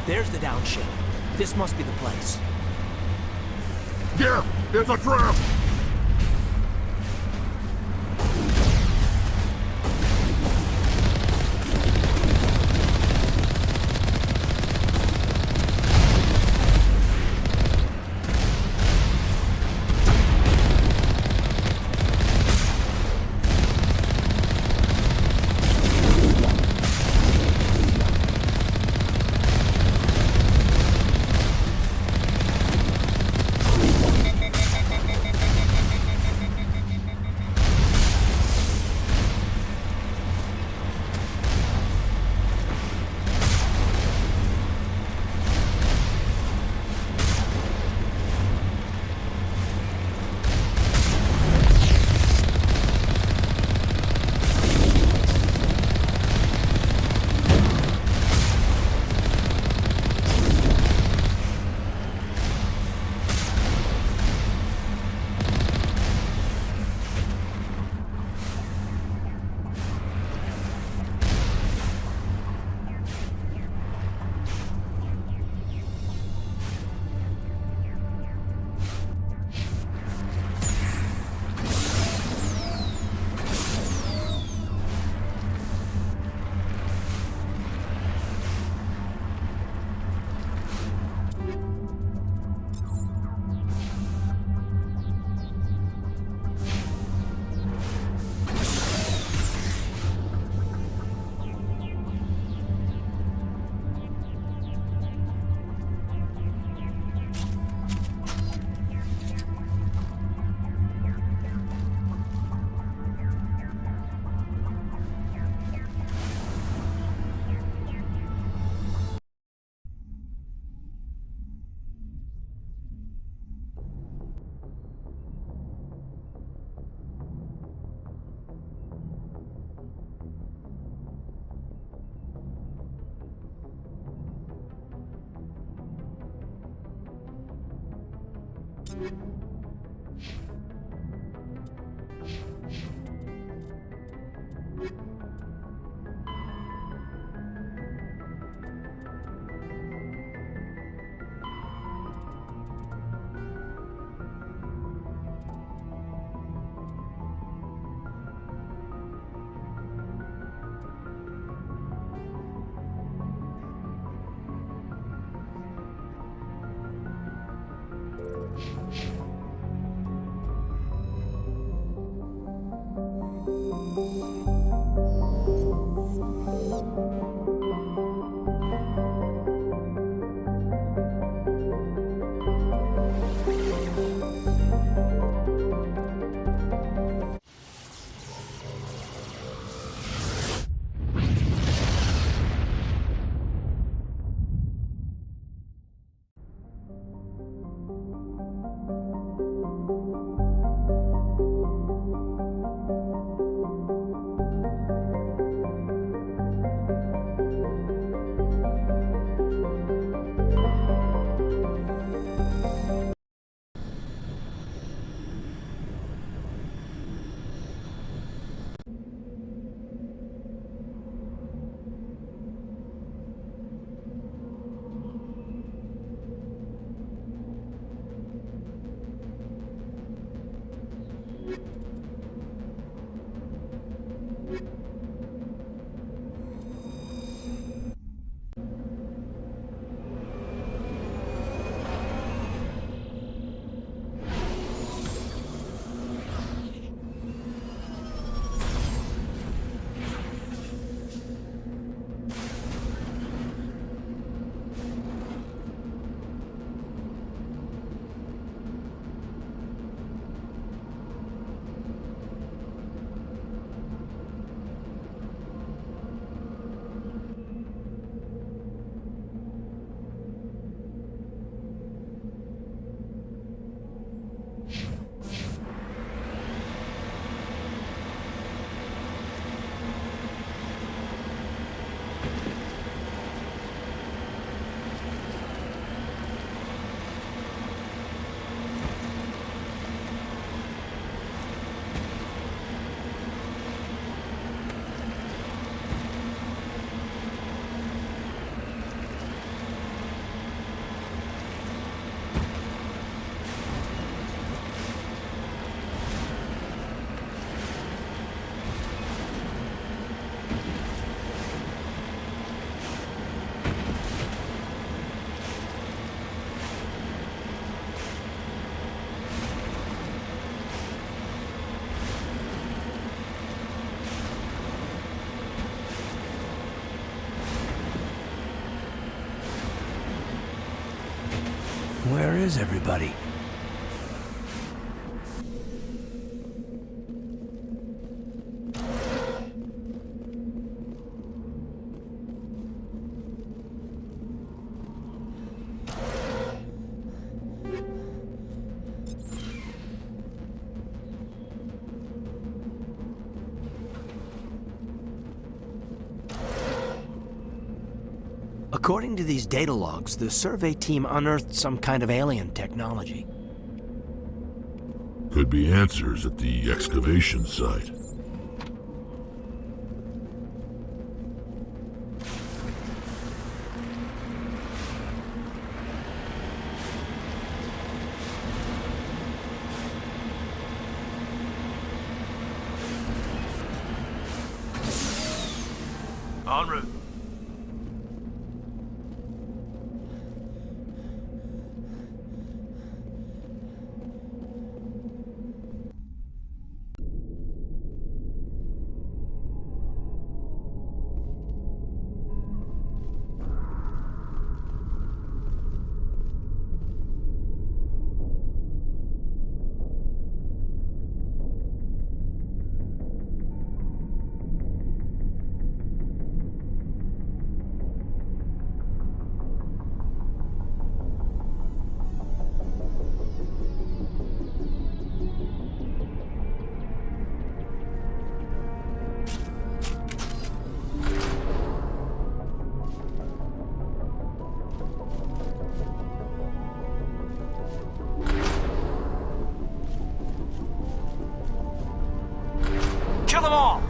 There's the down ship. This must be the place. Yeah, it's a trap! Where is everybody? According to these data logs, the survey team unearthed some kind of alien technology. Could be answers at the excavation site. En route. Kill them all!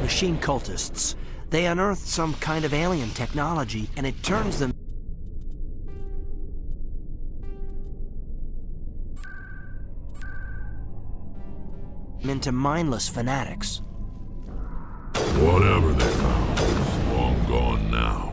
Machine cultists. They unearthed some kind of alien technology, and it turns them into mindless fanatics. Whatever they found is long gone now.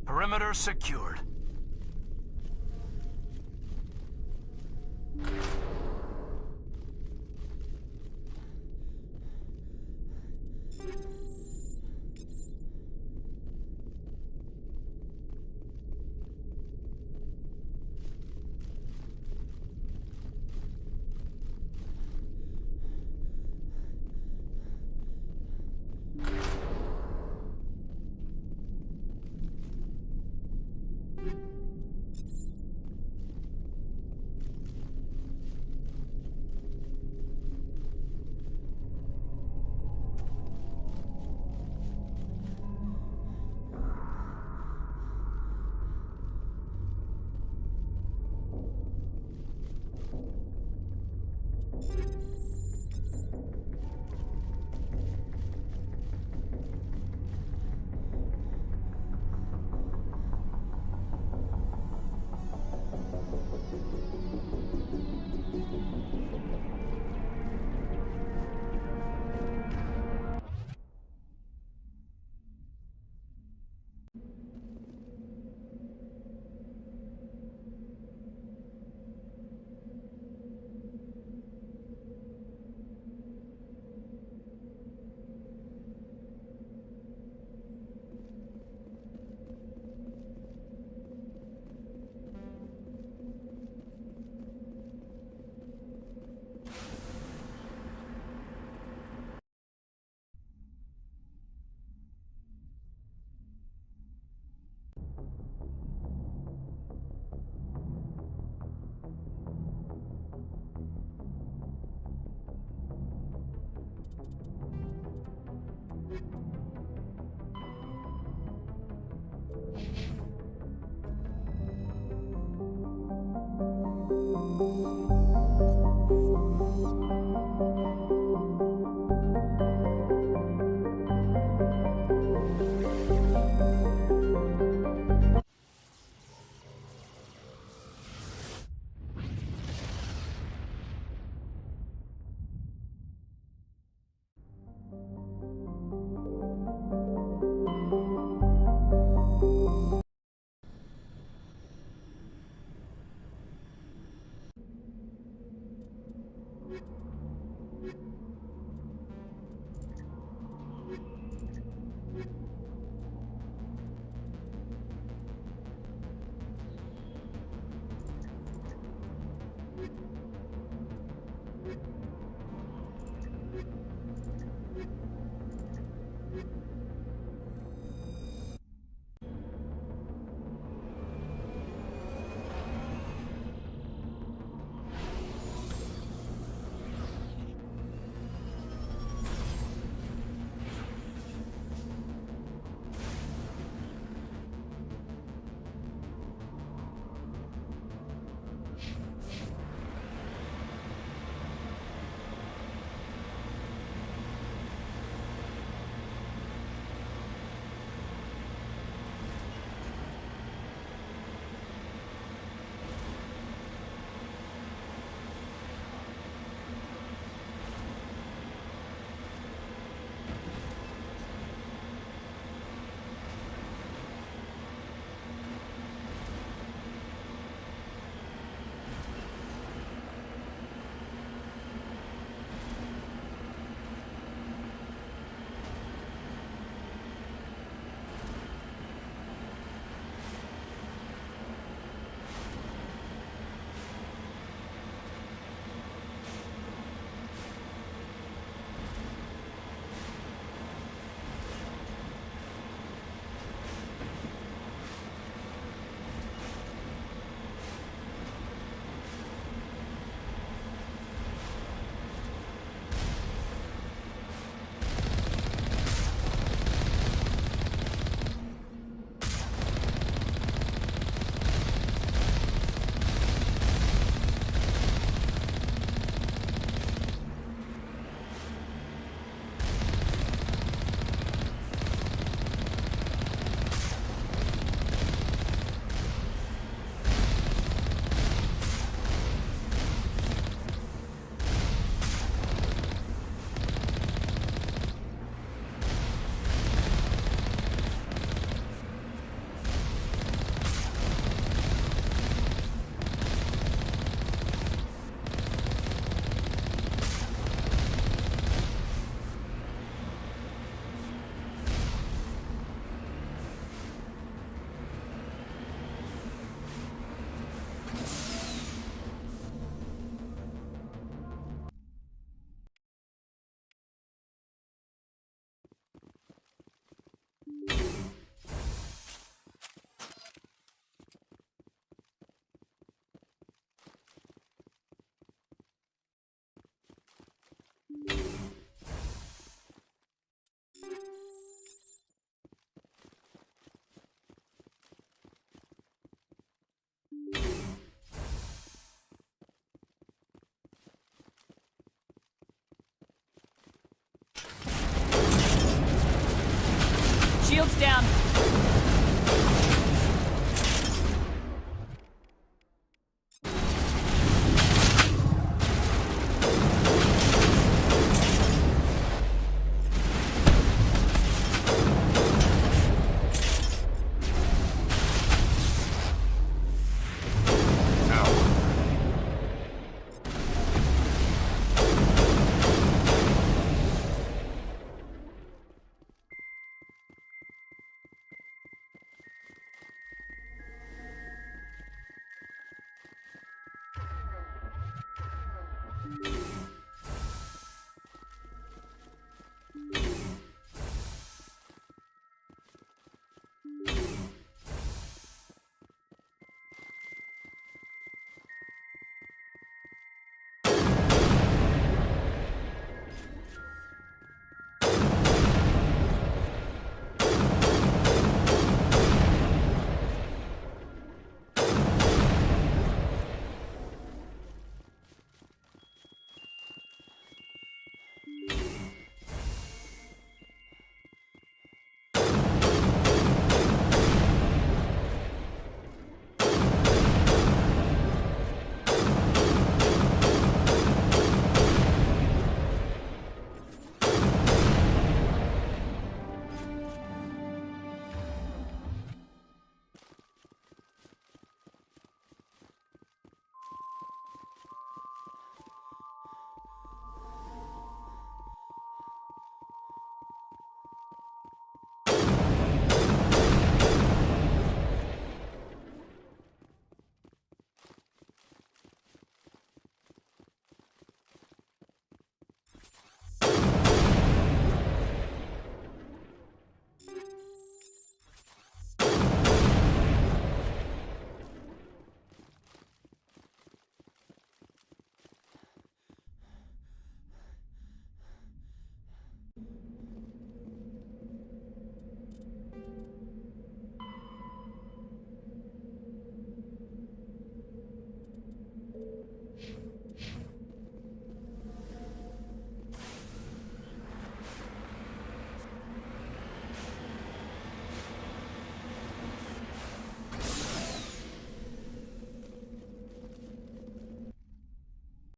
Perimeter secured. down.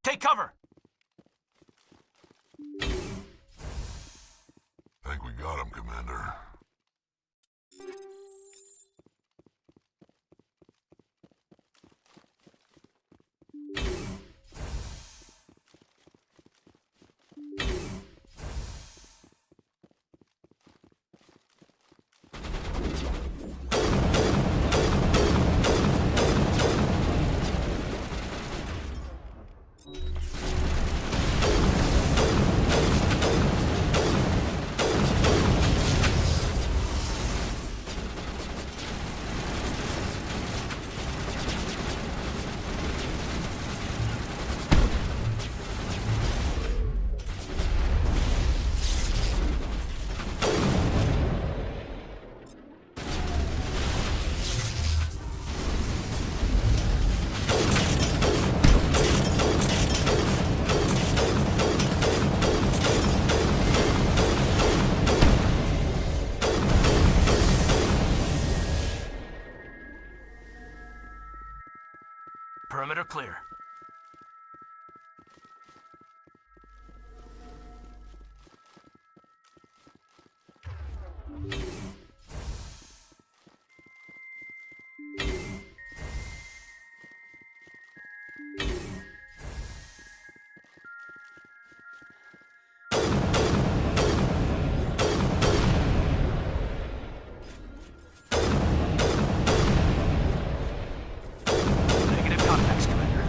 Take cover! Think we got him, Commander. Perimeter clear. Negative contacts, Commander.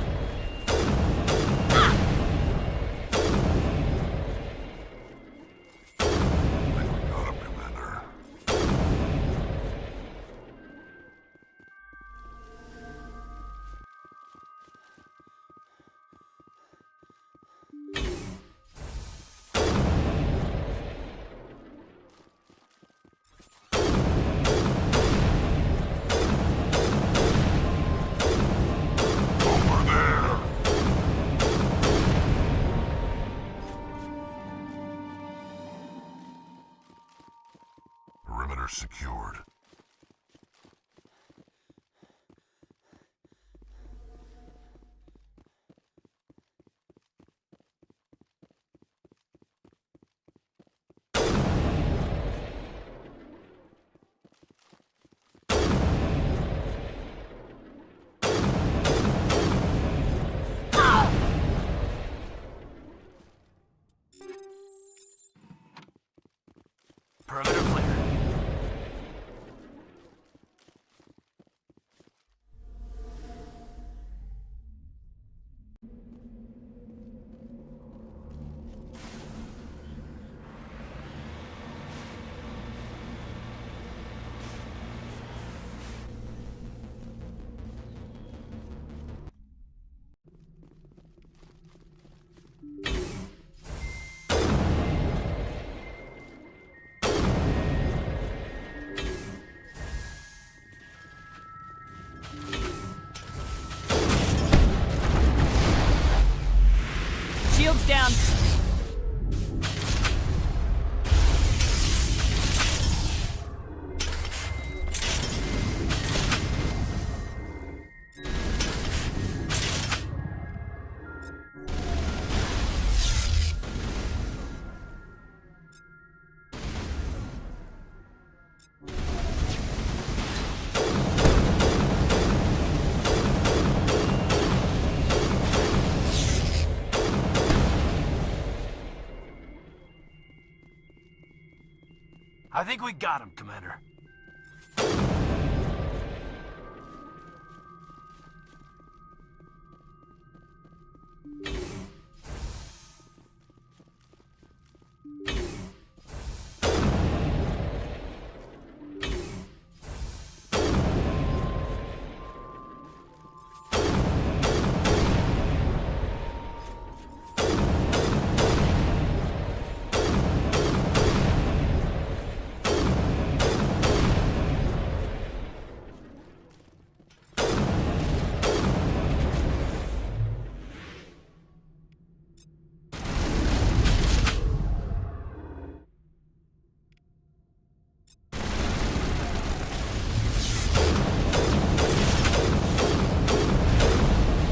I think we got him, Commander.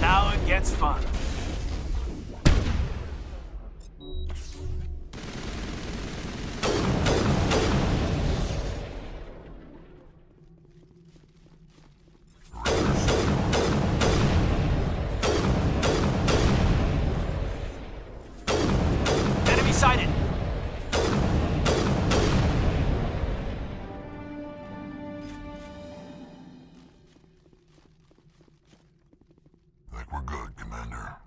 Now it gets fun. Enemy sighted! I think we're good, Commander.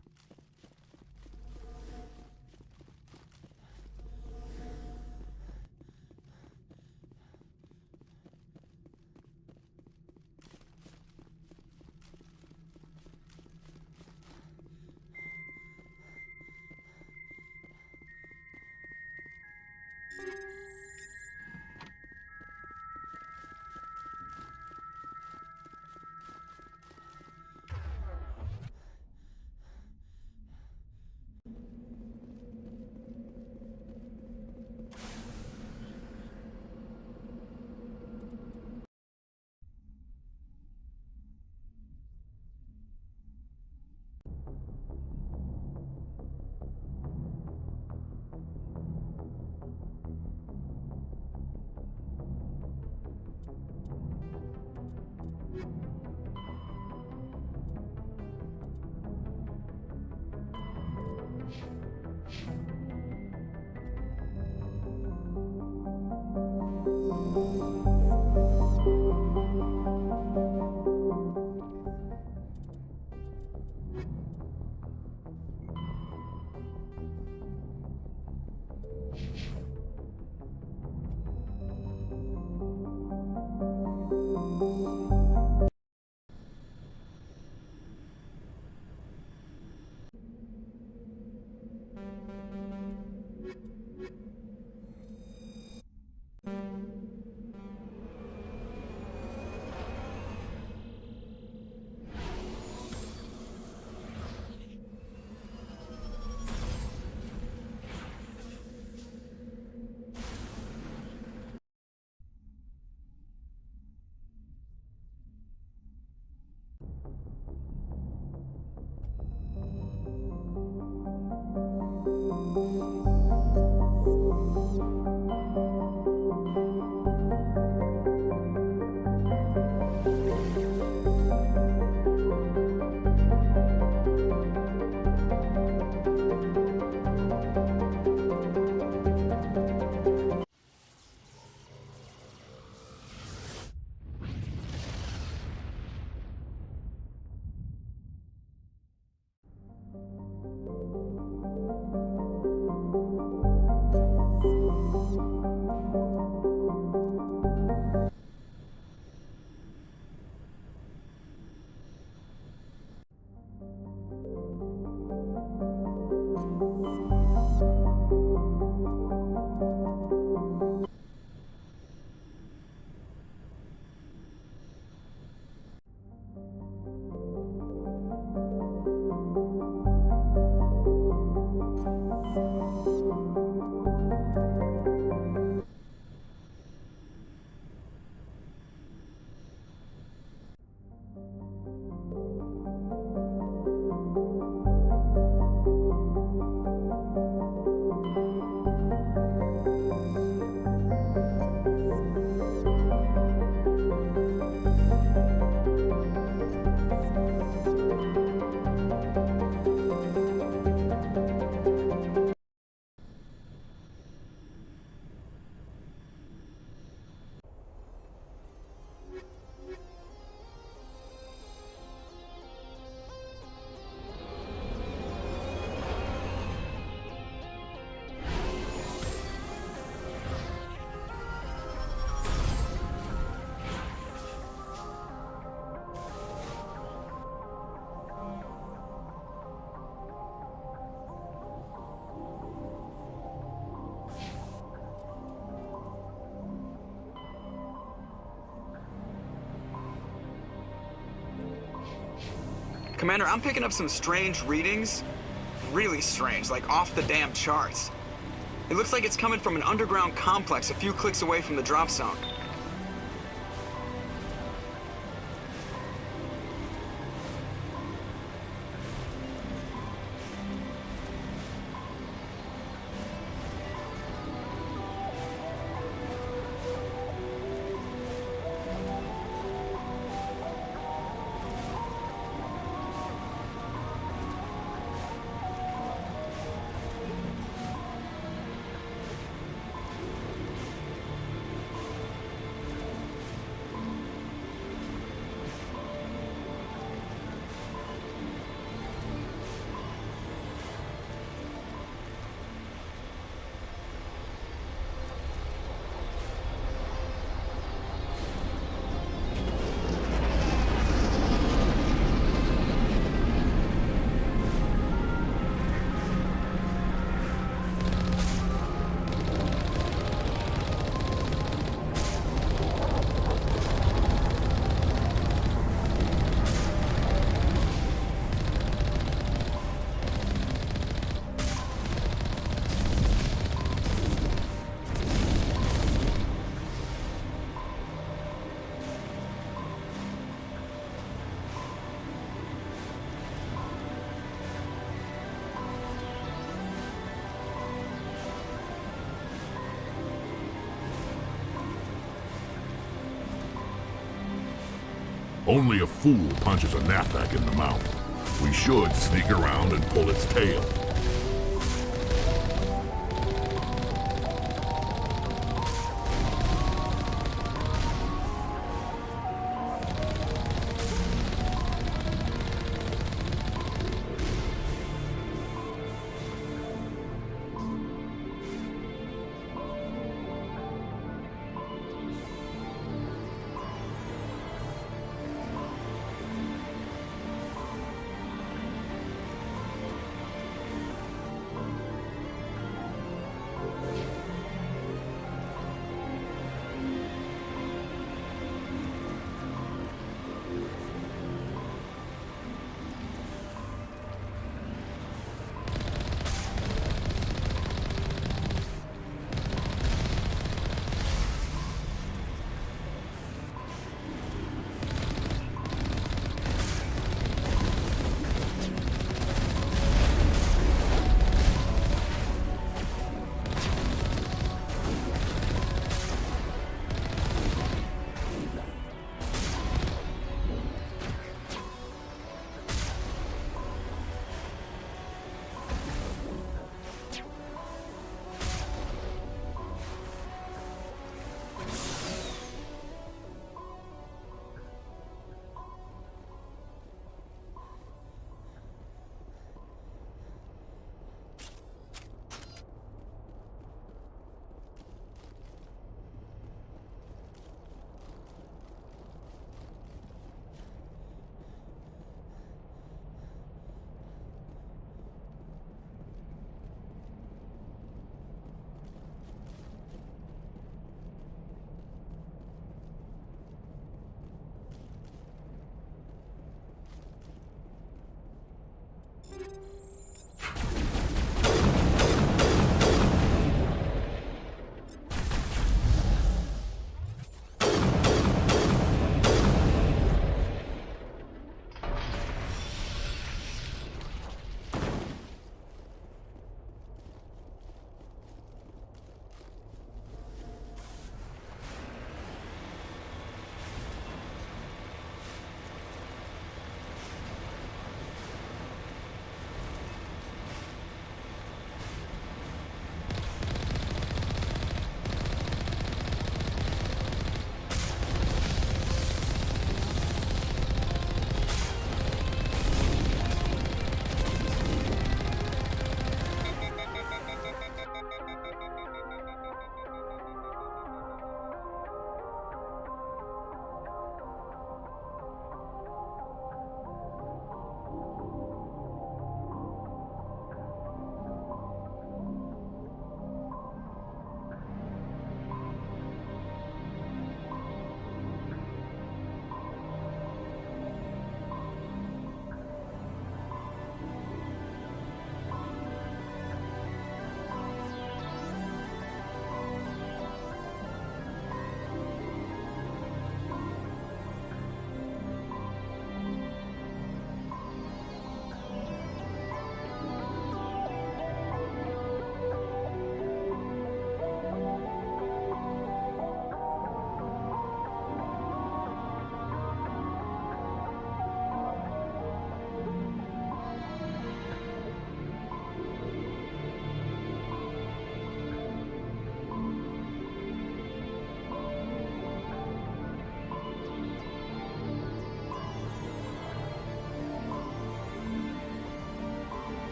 Commander, I'm picking up some strange readings. Really strange, like off the damn charts. It looks like it's coming from an underground complex a few clicks away from the drop zone. Only a fool punches a knapsack in the mouth. We should sneak around and pull its tail.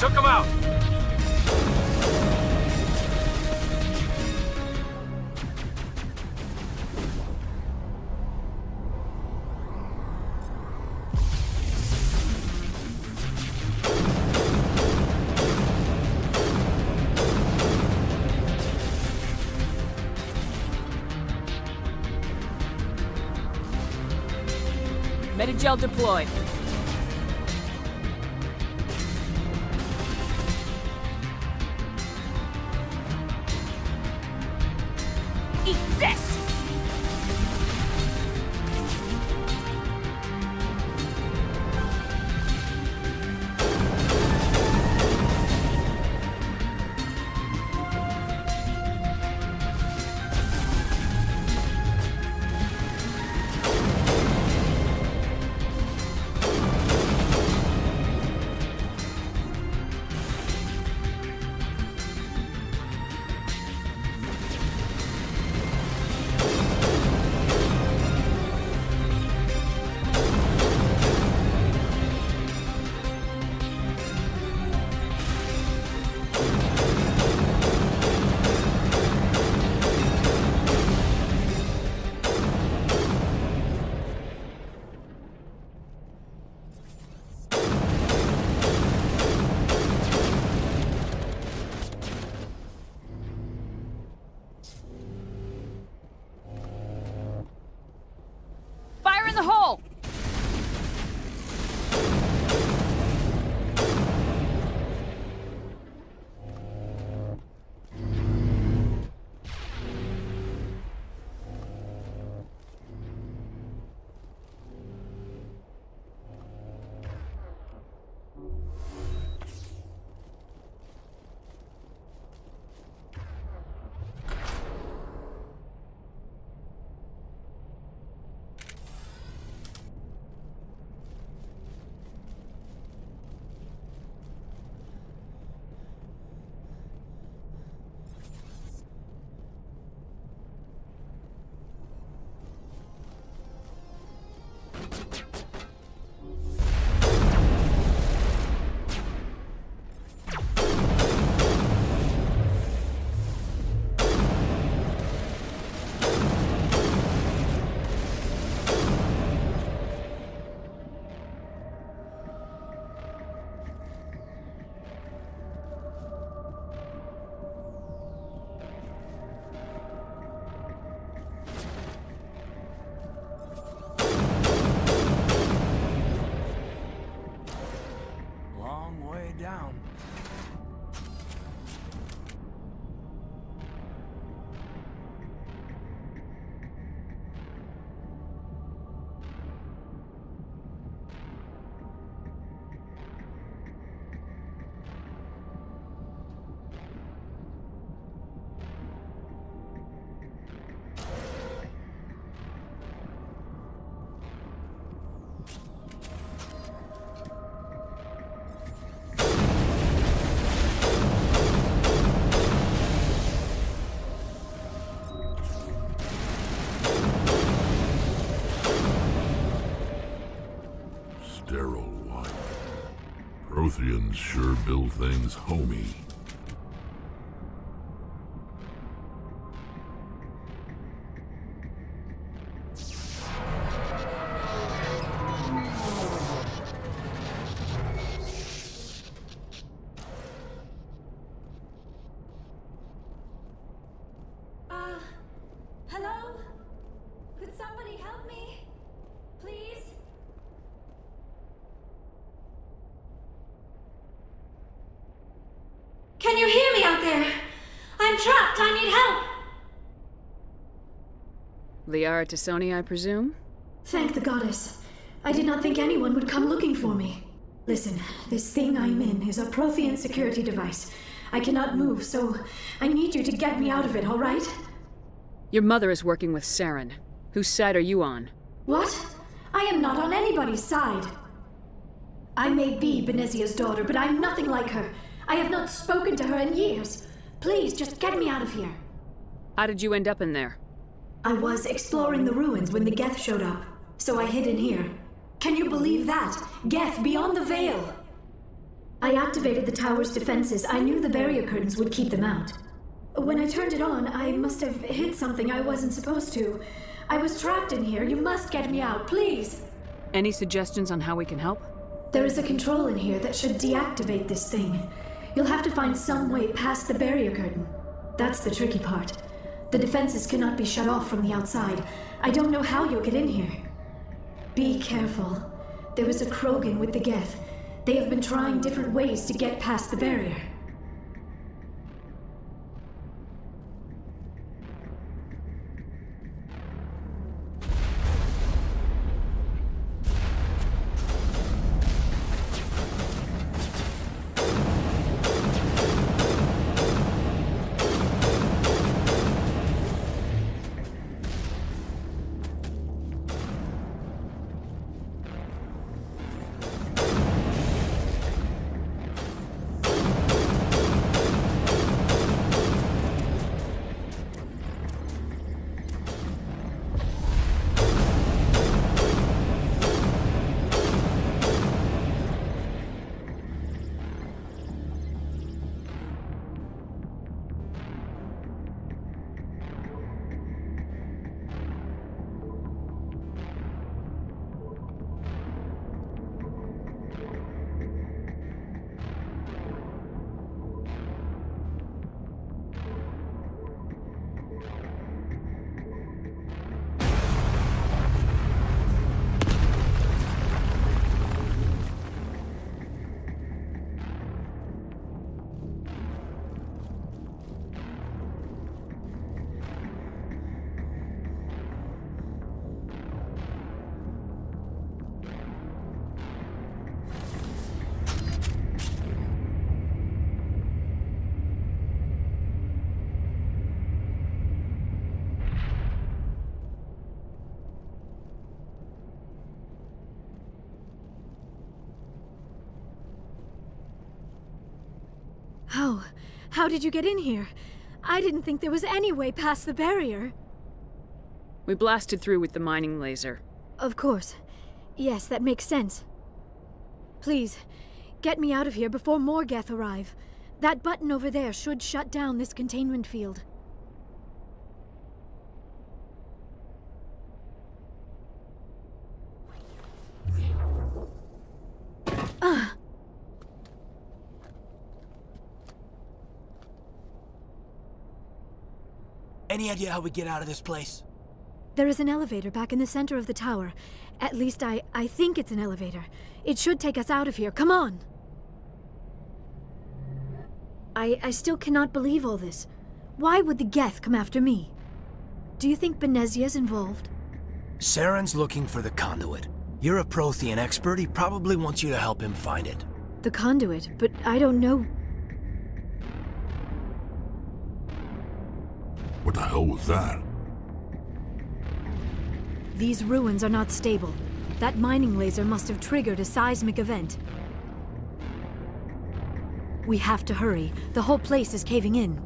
took him out! Medigel deployed. Eat this! Fire in the hole! Long way down. Sterile white. Protheans sure build things homey. Hello? Could somebody help me? Please? Can you hear me out there? I'm trapped. I need help. Liara Tassoni, I presume? Thank the goddess. I did not think anyone would come looking for me. Listen, this thing I'm in is a Prothean security device. I cannot move, so I need you to get me out of it, all right? Your mother is working with Saren. Whose side are you on? What? I am not on anybody's side. I may be Benezia's daughter, but I'm nothing like her. I have not spoken to her in years. Please, just get me out of here. How did you end up in there? I was exploring the ruins when the Geth showed up, so I hid in here. Can you believe that? Geth beyond the veil! I activated the tower's defenses. I knew the barrier curtains would keep them out. When I turned it on, I must have hit something I wasn't supposed to. I was trapped in here. You must get me out, please. Any suggestions on how we can help? There is a control in here that should deactivate this thing. You'll have to find some way past the barrier curtain. That's the tricky part. The defenses cannot be shut off from the outside. I don't know how you'll get in here. Be careful. There is a Krogan with the Geth. They have been trying different ways to get past the barrier. How did you get in here? I didn't think there was any way past the barrier. We blasted through with the mining laser. Of course. Yes, that makes sense. Please, get me out of here before more Geth arrive. That button over there should shut down this containment field. Any idea how we get out of this place? There is an elevator back in the center of the tower. At least I think it's an elevator. It should take us out of here. Come on! I still cannot believe all this. Why would the Geth come after me? Do you think Benezia's involved? Saren's looking for the conduit. You're a Prothean expert. He probably wants you to help him find it. The conduit, but I don't know. What the hell was that? These ruins are not stable. That mining laser must have triggered a seismic event. We have to hurry. The whole place is caving in.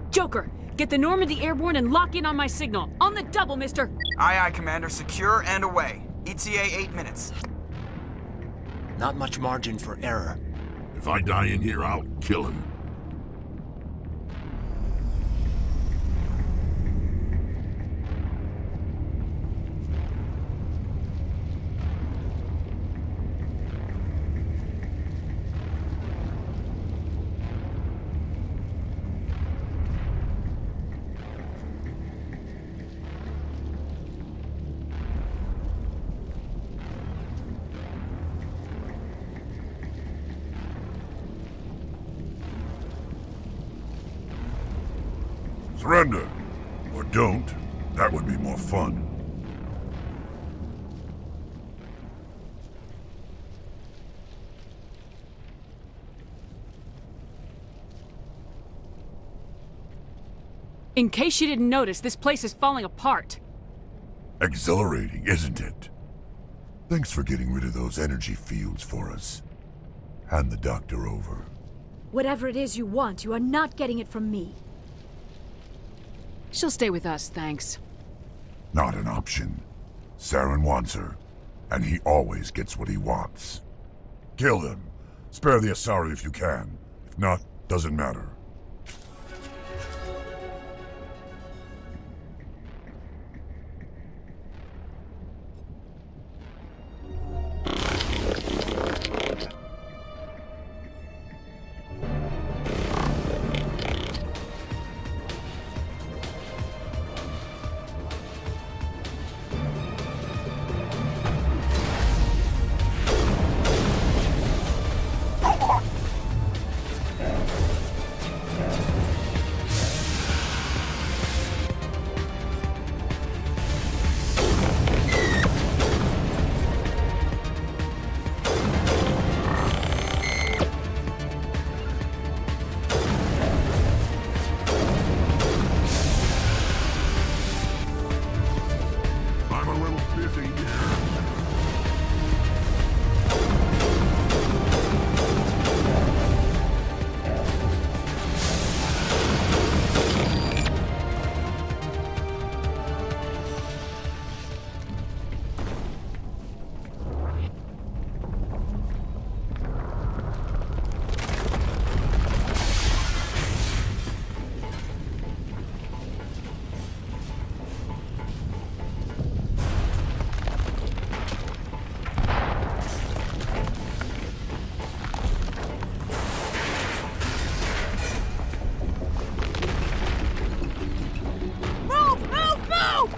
Joker, get the Normandy airborne and lock in on my signal. On the double, mister! Aye, aye, Commander. Secure and away. ETA 8 minutes. Not much margin for error. If I die in here, I'll kill him. Surrender. Or don't. That would be more fun. In case you didn't notice, this place is falling apart. Exhilarating, isn't it? Thanks for getting rid of those energy fields for us. Hand the doctor over. Whatever it is you want, you are not getting it from me. She'll stay with us, thanks. Not an option. Saren wants her. and he always gets what he wants. Kill them. Spare the Asari if you can. If not, doesn't matter. I'm a little busy here. Move! Move! Move!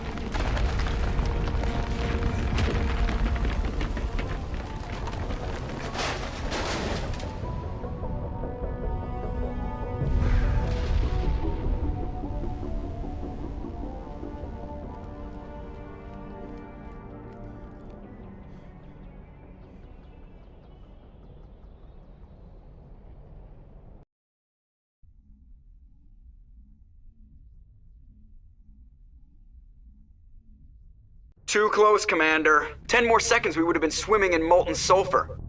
Too close, Commander. 10 more seconds we would have been swimming in molten sulfur.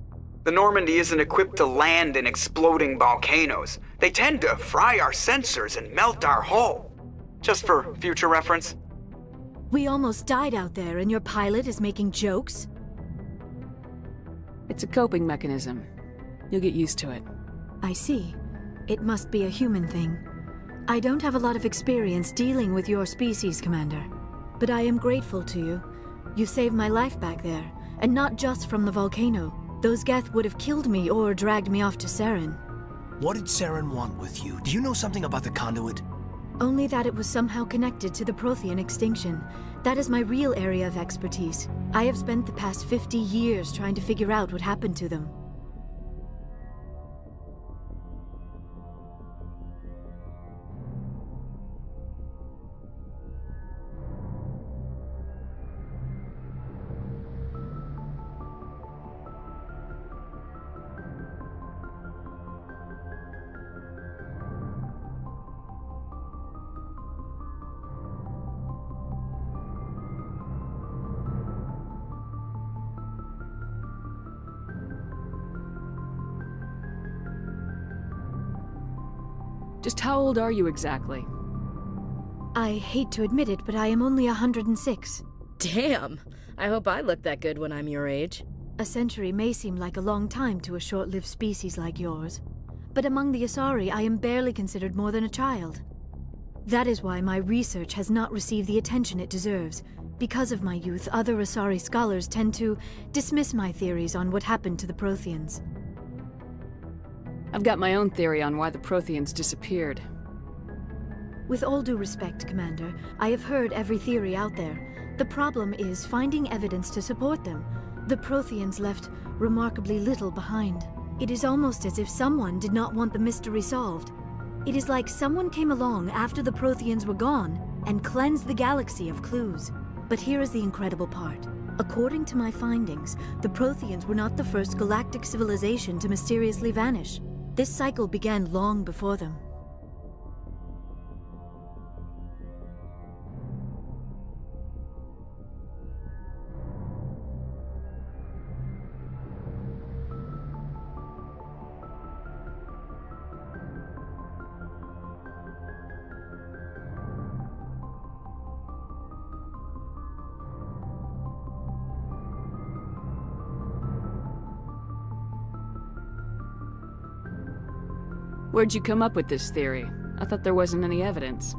The Normandy isn't equipped to land in exploding volcanoes. They tend to fry our sensors and melt our hull. Just for future reference. We almost died out there, and your pilot is making jokes? It's a coping mechanism. You'll get used to it. I see. It must be a human thing. I don't have a lot of experience dealing with your species, Commander. But I am grateful to you. You saved my life back there, and not just from the volcano. Those Geth would have killed me or dragged me off to Saren. What did Saren want with you? Do you know something about the conduit? Only that it was somehow connected to the Prothean extinction. That is my real area of expertise. I have spent the past 50 years trying to figure out what happened to them. Just how old are you exactly? I hate to admit it, but I am only 106. Damn! I hope I look that good when I'm your age. A century may seem like a long time to a short-lived species like yours. But among the Asari, I am barely considered more than a child. That is why my research has not received the attention it deserves. Because of my youth, other Asari scholars tend to dismiss my theories on what happened to the Protheans. I've got my own theory on why the Protheans disappeared. With all due respect, Commander, I have heard every theory out there. The problem is finding evidence to support them. The Protheans left remarkably little behind. It is almost as if someone did not want the mystery solved. It is like someone came along after the Protheans were gone and cleansed the galaxy of clues. But here is the incredible part. According to my findings, the Protheans were not the first galactic civilization to mysteriously vanish. This cycle began long before them. Where'd you come up with this theory? I thought there wasn't any evidence.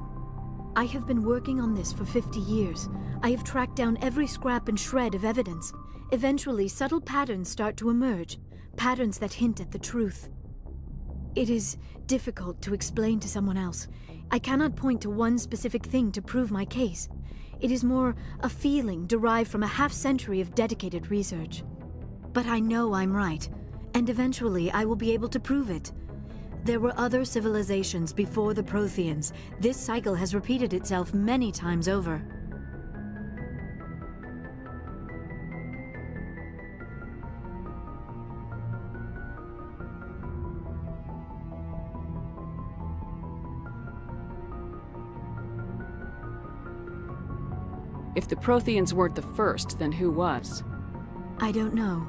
I have been working on this for 50 years. I have tracked down every scrap and shred of evidence. Eventually, subtle patterns start to emerge, patterns that hint at the truth. It is difficult to explain to someone else. I cannot point to one specific thing to prove my case. It is more a feeling derived from a half-century of dedicated research. But I know I'm right, and eventually I will be able to prove it. There were other civilizations before the Protheans. This cycle has repeated itself many times over. If the Protheans weren't the first, then who was? I don't know.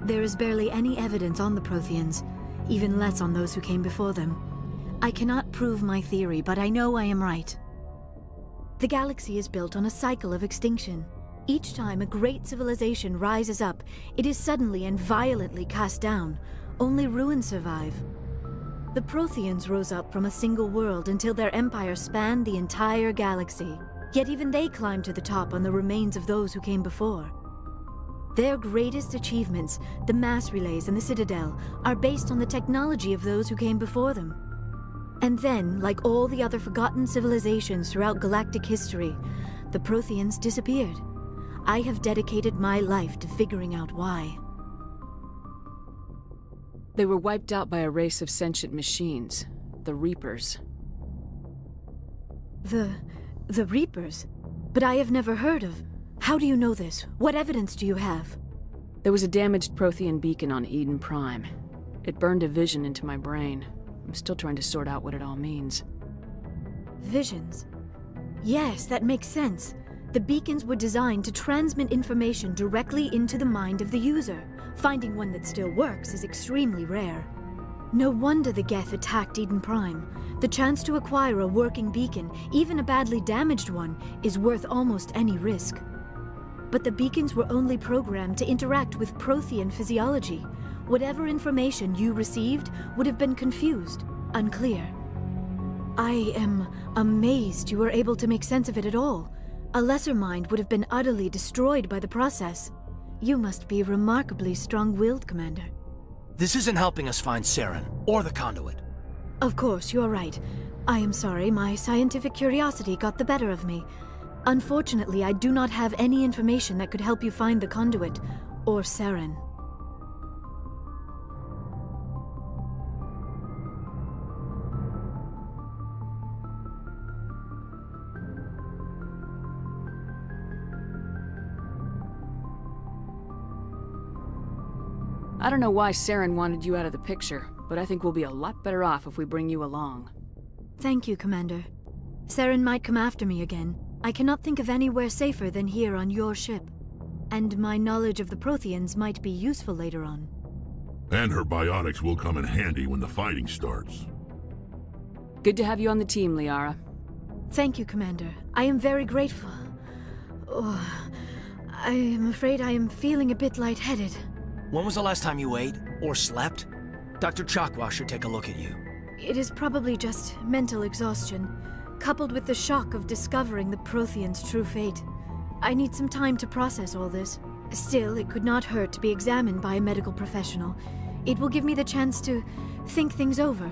There is barely any evidence on the Protheans, even less on those who came before them. I cannot prove my theory, but I know I am right. The galaxy is built on a cycle of extinction. Each time a great civilization rises up, it is suddenly and violently cast down. Only ruins survive. The Protheans rose up from a single world until their empire spanned the entire galaxy. Yet even they climbed to the top on the remains of those who came before. Their greatest achievements, the mass relays and the Citadel, are based on the technology of those who came before them. And then, like all the other forgotten civilizations throughout galactic history, the Protheans disappeared. I have dedicated my life to figuring out why. They were wiped out by a race of sentient machines, the Reapers. The Reapers? But I have never heard of... How do you know this? What evidence do you have? There was a damaged Prothean beacon on Eden Prime. It burned a vision into my brain. I'm still trying to sort out what it all means. Visions? Yes, that makes sense. The beacons were designed to transmit information directly into the mind of the user. Finding one that still works is extremely rare. No wonder the Geth attacked Eden Prime. The chance to acquire a working beacon, even a badly damaged one, is worth almost any risk. But the beacons were only programmed to interact with Prothean physiology. Whatever information you received would have been confused, unclear. I am amazed you were able to make sense of it at all. A lesser mind would have been utterly destroyed by the process. You must be remarkably strong-willed, Commander. This isn't helping us find Saren, or the conduit. Of course, you're right. I am sorry, my scientific curiosity got the better of me. Unfortunately, I do not have any information that could help you find the conduit, or Saren. I don't know why Saren wanted you out of the picture, but I think we'll be a lot better off if we bring you along. Thank you, Commander. Saren might come after me again. I cannot think of anywhere safer than here on your ship. And my knowledge of the Protheans might be useful later on. And her biotics will come in handy when the fighting starts. Good to have you on the team, Liara. Thank you, Commander. I am very grateful. Oh, I am afraid I am feeling a bit lightheaded. When was the last time you ate, or slept? Dr. Chakwa should take a look at you. It is probably just mental exhaustion, coupled with the shock of discovering the Protheans' true fate. I need some time to process all this. Still, it could not hurt to be examined by a medical professional. It will give me the chance to think things over.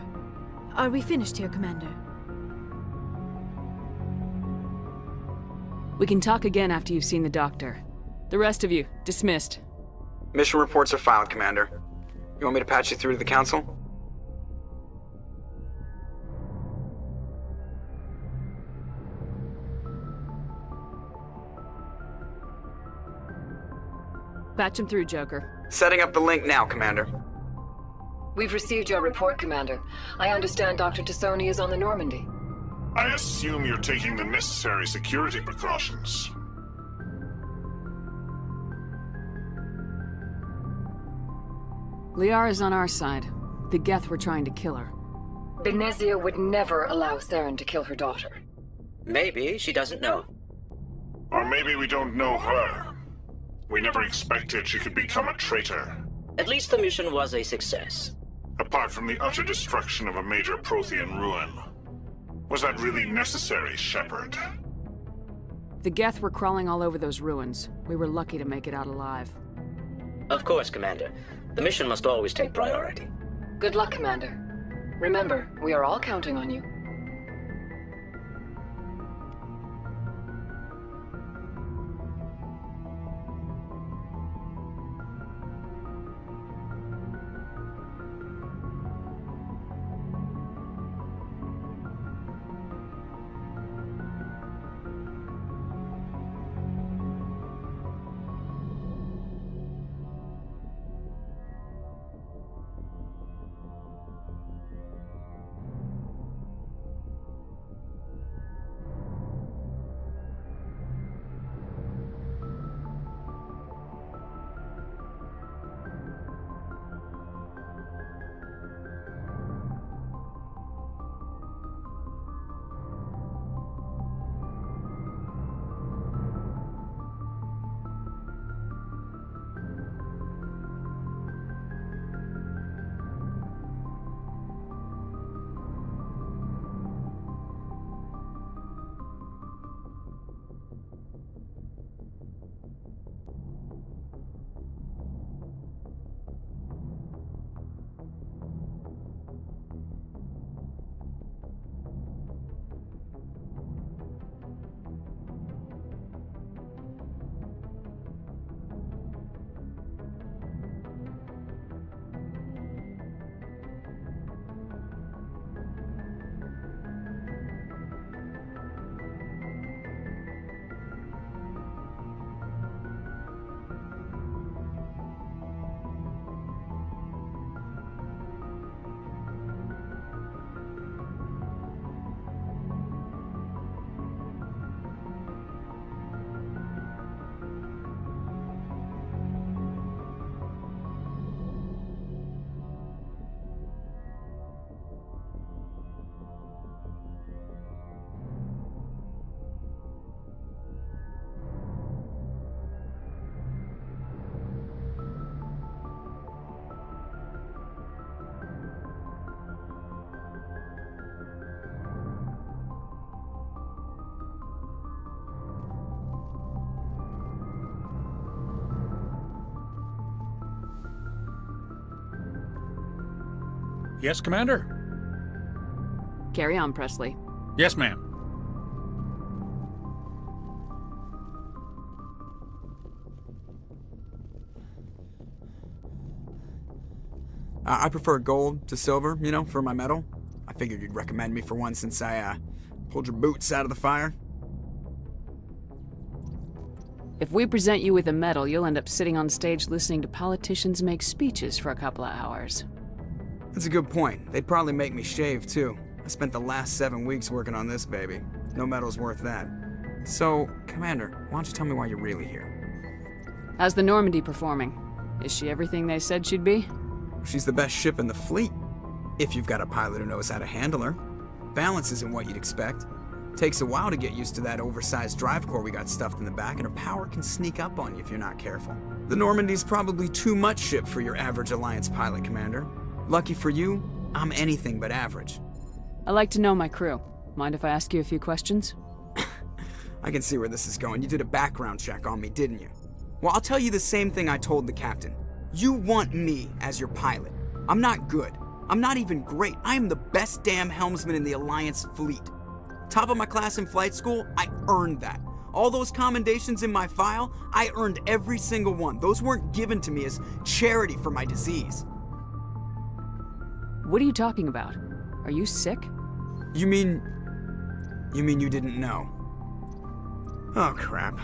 Are we finished here, Commander? We can talk again after you've seen the doctor. The rest of you, dismissed. Mission reports are filed, Commander. You want me to patch you through to the Council? Patch him through, Joker. Setting up the link now, Commander. We've received your report, Commander. I understand Dr. Tassoni is on the Normandy. I assume you're taking the necessary security precautions. Liara's on our side. The Geth were trying to kill her. Benezia would never allow Saren to kill her daughter. Maybe she doesn't know. Or maybe we don't know her. We never expected she could become a traitor. At least the mission was a success. Apart from the utter destruction of a major Prothean ruin. Was that really necessary, Shepard? The Geth were crawling all over those ruins. We were lucky to make it out alive. Of course, Commander. The mission must always take priority. Good luck, Commander. Remember, we are all counting on you. Yes, Commander? Carry on, Presley. Yes, ma'am. I prefer gold to silver, you know, for my medal. I figured you'd recommend me for one since I, pulled your boots out of the fire. If we present you with a medal, you'll end up sitting on stage listening to politicians make speeches for a couple of hours. That's a good point. They'd probably make me shave, too. I spent the last 7 weeks working on this baby. No medal's worth that. So, Commander, why don't you tell me why you're really here? How's the Normandy performing? Is she everything they said she'd be? She's the best ship in the fleet. If you've got a pilot who knows how to handle her. Balance isn't what you'd expect. Takes a while to get used to that oversized drive core we got stuffed in the back, and her power can sneak up on you if you're not careful. The Normandy's probably too much ship for your average Alliance pilot, Commander. Lucky for you, I'm anything but average. I like to know my crew. Mind if I ask you a few questions? I can see where this is going. You did a background check on me, didn't you? Well, I'll tell you the same thing I told the captain. You want me as your pilot. I'm not good. I'm not even great. I am the best damn helmsman in the Alliance fleet. Top of my class in flight school, I earned that. All those commendations in my file, I earned every single one. Those weren't given to me as charity for my disease. What are you talking about? Are you sick? You mean you didn't know? Oh, crap.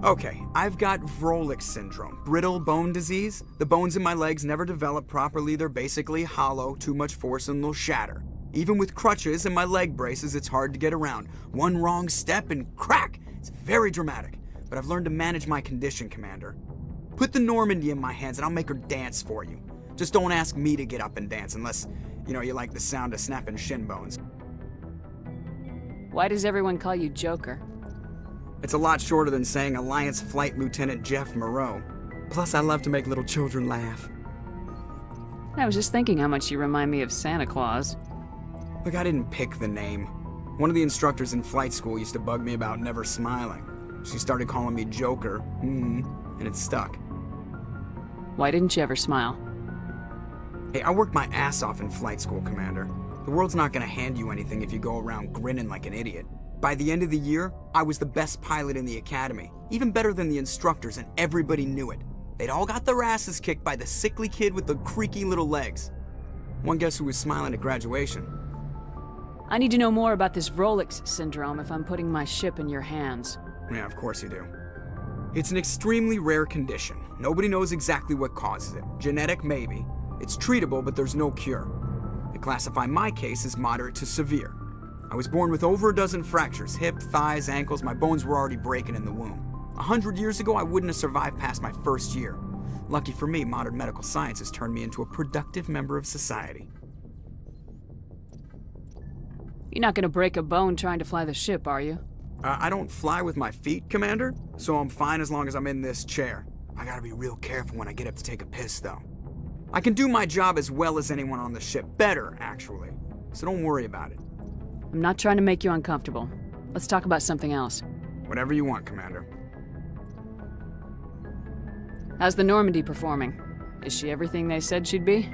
Okay, I've got Vrolik syndrome, brittle bone disease. The bones in my legs never develop properly. They're basically hollow, too much force and they'll shatter. Even with crutches and my leg braces, it's hard to get around. One wrong step and crack! It's very dramatic, but I've learned to manage my condition, Commander. Put the Normandy in my hands and I'll make her dance for you. Just don't ask me to get up and dance unless, you like the sound of snapping shin bones. Why does everyone call you Joker? It's a lot shorter than saying Alliance Flight Lieutenant Jeff Moreau. Plus, I love to make little children laugh. I was just thinking how much you remind me of Santa Claus. Look, I didn't pick the name. One of the instructors in flight school used to bug me about never smiling. She started calling me Joker, and it stuck. Why didn't you ever smile? Hey, I worked my ass off in flight school, Commander. The world's not gonna hand you anything if you go around grinning like an idiot. By the end of the year, I was the best pilot in the academy, even better than the instructors, and everybody knew it. They'd all got their asses kicked by the sickly kid with the creaky little legs. One guess who was smiling at graduation? I need to know more about this Rolex syndrome if I'm putting my ship in your hands. Yeah, of course you do. It's an extremely rare condition. Nobody knows exactly what causes it. Genetic, maybe. It's treatable, but there's no cure. They classify my case as moderate to severe. I was born with over a dozen fractures, hip, thighs, ankles. My bones were already breaking in the womb. 100 years ago, I wouldn't have survived past my first year. Lucky for me, modern medical science has turned me into a productive member of society. You're not gonna break a bone trying to fly the ship, are you? I don't fly with my feet, Commander, so I'm fine as long as I'm in this chair. I gotta be real careful when I get up to take a piss, though. I can do my job as well as anyone on the ship. Better, actually. So don't worry about it. I'm not trying to make you uncomfortable. Let's talk about something else. Whatever you want, Commander. How's the Normandy performing? Is she everything they said she'd be?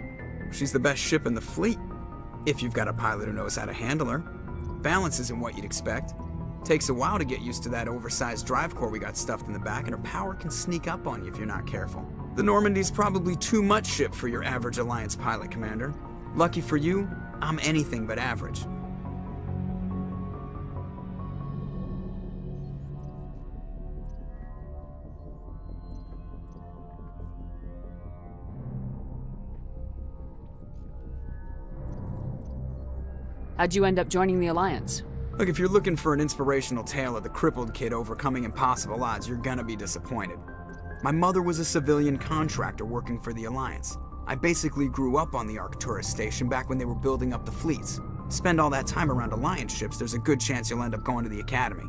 She's the best ship in the fleet. If you've got a pilot who knows how to handle her. Balance isn't what you'd expect. Takes a while to get used to that oversized drive core we got stuffed in the back, and her power can sneak up on you if you're not careful. The Normandy's probably too much ship for your average Alliance pilot, Commander. Lucky for you, I'm anything but average. How'd you end up joining the Alliance? Look, if you're looking for an inspirational tale of the crippled kid overcoming impossible odds, you're gonna be disappointed. My mother was a civilian contractor working for the Alliance. I basically grew up on the Arcturus station back when they were building up the fleets. Spend all that time around Alliance ships, there's a good chance you'll end up going to the Academy.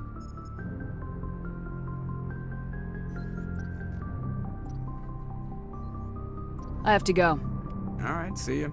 I have to go. All right, see ya.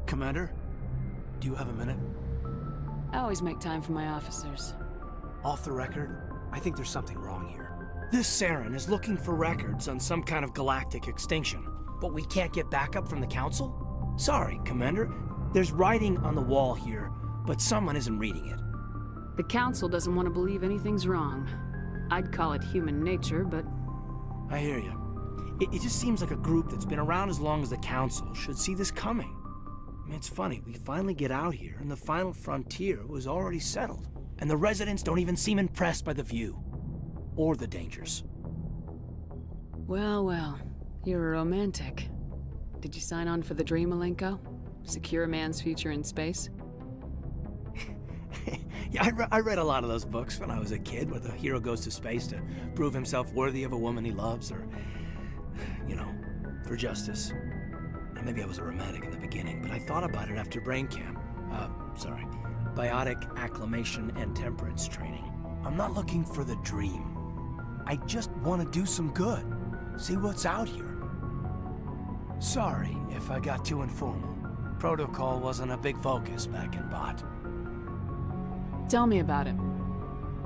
Commander, do you have a minute? I always make time for my officers. Off the record, I think there's something wrong here. This Saren is looking for records on some kind of galactic extinction, but we can't get backup from the Council? Sorry, Commander. There's writing on the wall here, but someone isn't reading it. The Council doesn't want to believe anything's wrong. I'd call it human nature, but... I hear you. It just seems like a group that's been around as long as the Council should see this coming. I mean, it's funny, we finally get out here, and the final frontier was already settled. And the residents don't even seem impressed by the view. Or the dangers. Well, well. You're a romantic. Did you sign on for the dream, Malenko? Secure a man's future in space? Yeah, I read a lot of those books when I was a kid, where the hero goes to space to prove himself worthy of a woman he loves, or, you know, for justice. Maybe I was a romantic in the beginning, but I thought about it after brain camp. Biotic acclimation and temperance training. I'm not looking for the dream. I just want to do some good. See what's out here. Sorry if I got too informal. Protocol wasn't a big focus back in Bot. Tell me about it.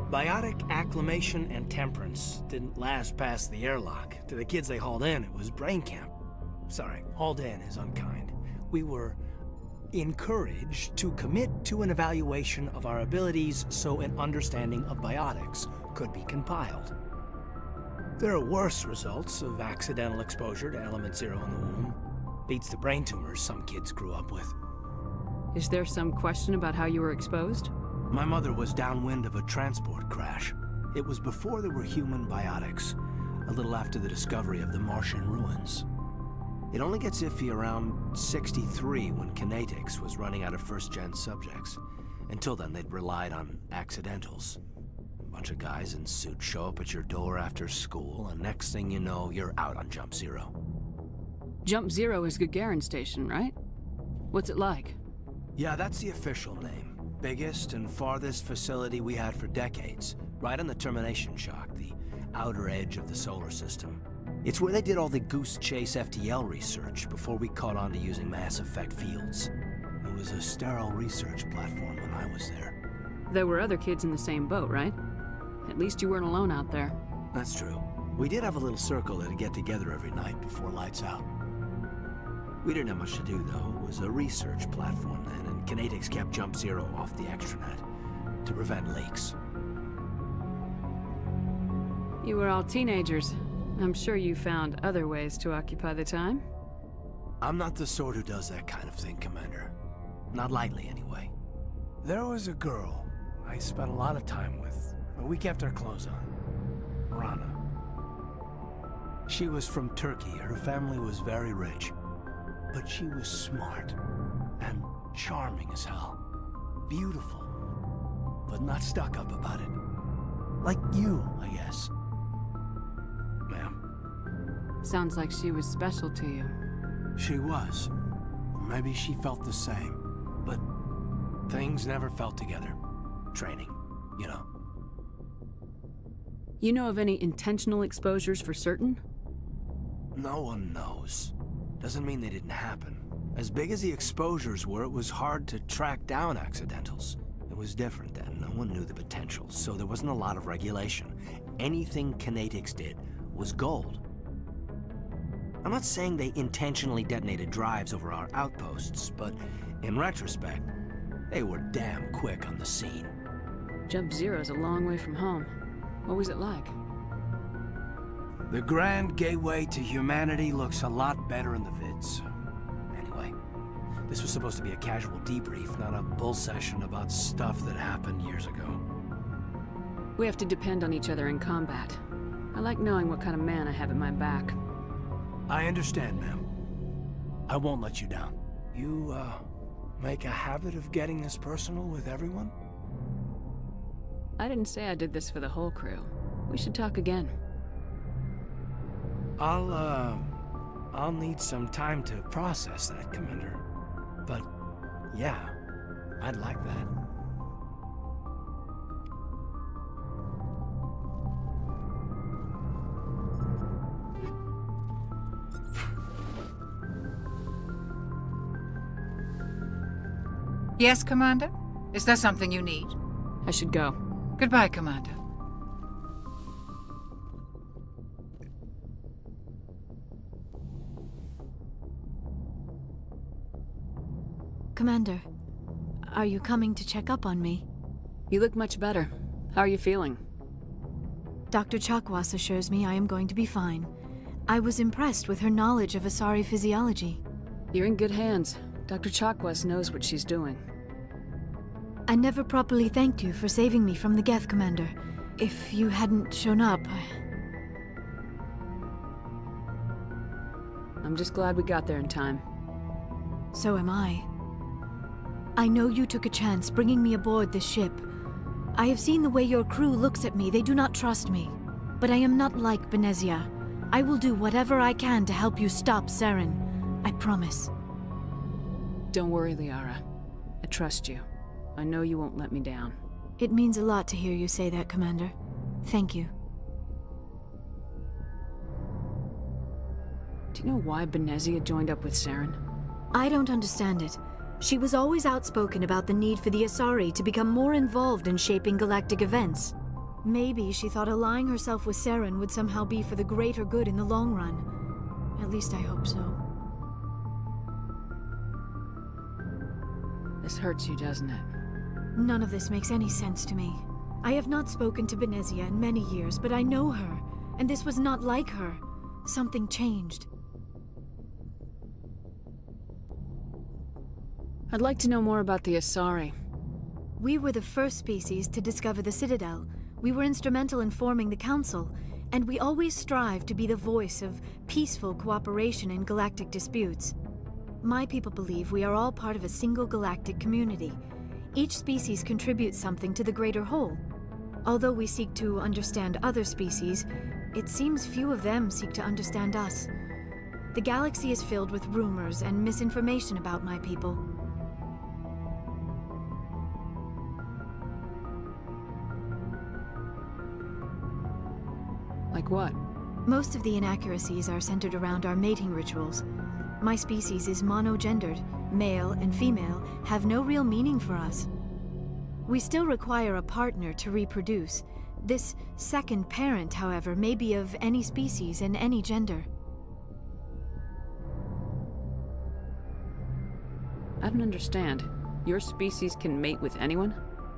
Biotic acclimation and temperance didn't last past the airlock. To the kids they hauled in, it was brain camp. Sorry, hauled in is unkind. We were encouraged to commit to an evaluation of our abilities so an understanding of biotics could be compiled. There are worse results of accidental exposure to element 0 in the womb. Beats the brain tumors some kids grew up with. Is there some question about how you were exposed? My mother was downwind of a transport crash. It was before there were human biotics, a little after the discovery of the Martian ruins. It only gets iffy around 63 when Kinetics was running out of first-gen subjects. Until then, they'd relied on accidentals. A bunch of guys in suits show up at your door after school, and next thing you know, you're out on Jump Zero. Jump Zero is Gagarin Station, right? What's it like? Yeah, that's the official name. Biggest and farthest facility we had for decades. Right on the termination shock, the outer edge of the solar system. It's where they did all the Goose Chase FTL research before we caught on to using mass effect fields. It was a sterile research platform when I was there. There were other kids in the same boat, right? At least you weren't alone out there. That's true. We did have a little circle that'd get together every night before lights out. We didn't have much to do, though. It was a research platform then, and Kinetics kept Jump Zero off the extranet to prevent leaks. You were all teenagers. I'm sure you found other ways to occupy the time. I'm not the sort who does that kind of thing, Commander. Not lightly, anyway. There was a girl I spent a lot of time with, but we kept our clothes on. Rana. She was from Turkey. Her family was very rich. But she was smart and charming as hell. Beautiful, but not stuck up about it. Like you, I guess. Ma'am. Sounds like she was special to you. She was. Maybe she felt the same. But things never felt together. Training, you know. You know of any intentional exposures for certain? No one knows. Doesn't mean they didn't happen. As big as the exposures were, it was hard to track down accidentals. It was different then. No one knew the potential, so there wasn't a lot of regulation. Anything Kinetics did was gold. I'm not saying they intentionally detonated drives over our outposts, but in retrospect, they were damn quick on the scene. Jump Zero's a long way from home. What was it like? The grand gateway to humanity looks a lot better in the vids. Anyway, this was supposed to be a casual debrief, not a bull session about stuff that happened years ago. We have to depend on each other in combat. I like knowing what kind of man I have at my back. I understand, ma'am. I won't let you down. You, make a habit of getting this personal with everyone? I didn't say I did this for the whole crew. We should talk again. I'll need some time to process that, Commander. But, yeah, I'd like that. Yes, Commander? Is there something you need? I should go. Goodbye, Commander. Commander, are you coming to check up on me? You look much better. How are you feeling? Dr. Chakwas assures me I am going to be fine. I was impressed with her knowledge of Asari physiology. You're in good hands. Dr. Chakwas knows what she's doing. I never properly thanked you for saving me from the Geth, Commander. If you hadn't shown up, I'm just glad we got there in time. So am I. I know you took a chance bringing me aboard this ship. I have seen the way your crew looks at me. They do not trust me. But I am not like Benezia. I will do whatever I can to help you stop Saren. I promise. Don't worry, Liara. I trust you. I know you won't let me down. It means a lot to hear you say that, Commander. Thank you. Do you know why Benezia joined up with Saren? I don't understand it. She was always outspoken about the need for the Asari to become more involved in shaping galactic events. Maybe she thought allying herself with Saren would somehow be for the greater good in the long run. At least I hope so. This hurts you, doesn't it? None of this makes any sense to me. I have not spoken to Benezia in many years, but I know her, and this was not like her. Something changed. I'd like to know more about the Asari. We were the first species to discover the Citadel. We were instrumental in forming the Council, and we always strive to be the voice of peaceful cooperation in galactic disputes. My people believe we are all part of a single galactic community. Each species contributes something to the greater whole. Although we seek to understand other species, it seems few of them seek to understand us. The galaxy is filled with rumors and misinformation about my people. Like what? Most of the inaccuracies are centered around our mating rituals. My species is monogendered. Male and female have no real meaning for us. We still require a partner to reproduce. This second parent, however, may be of any species and any gender. I don't understand. Your species can mate with anyone?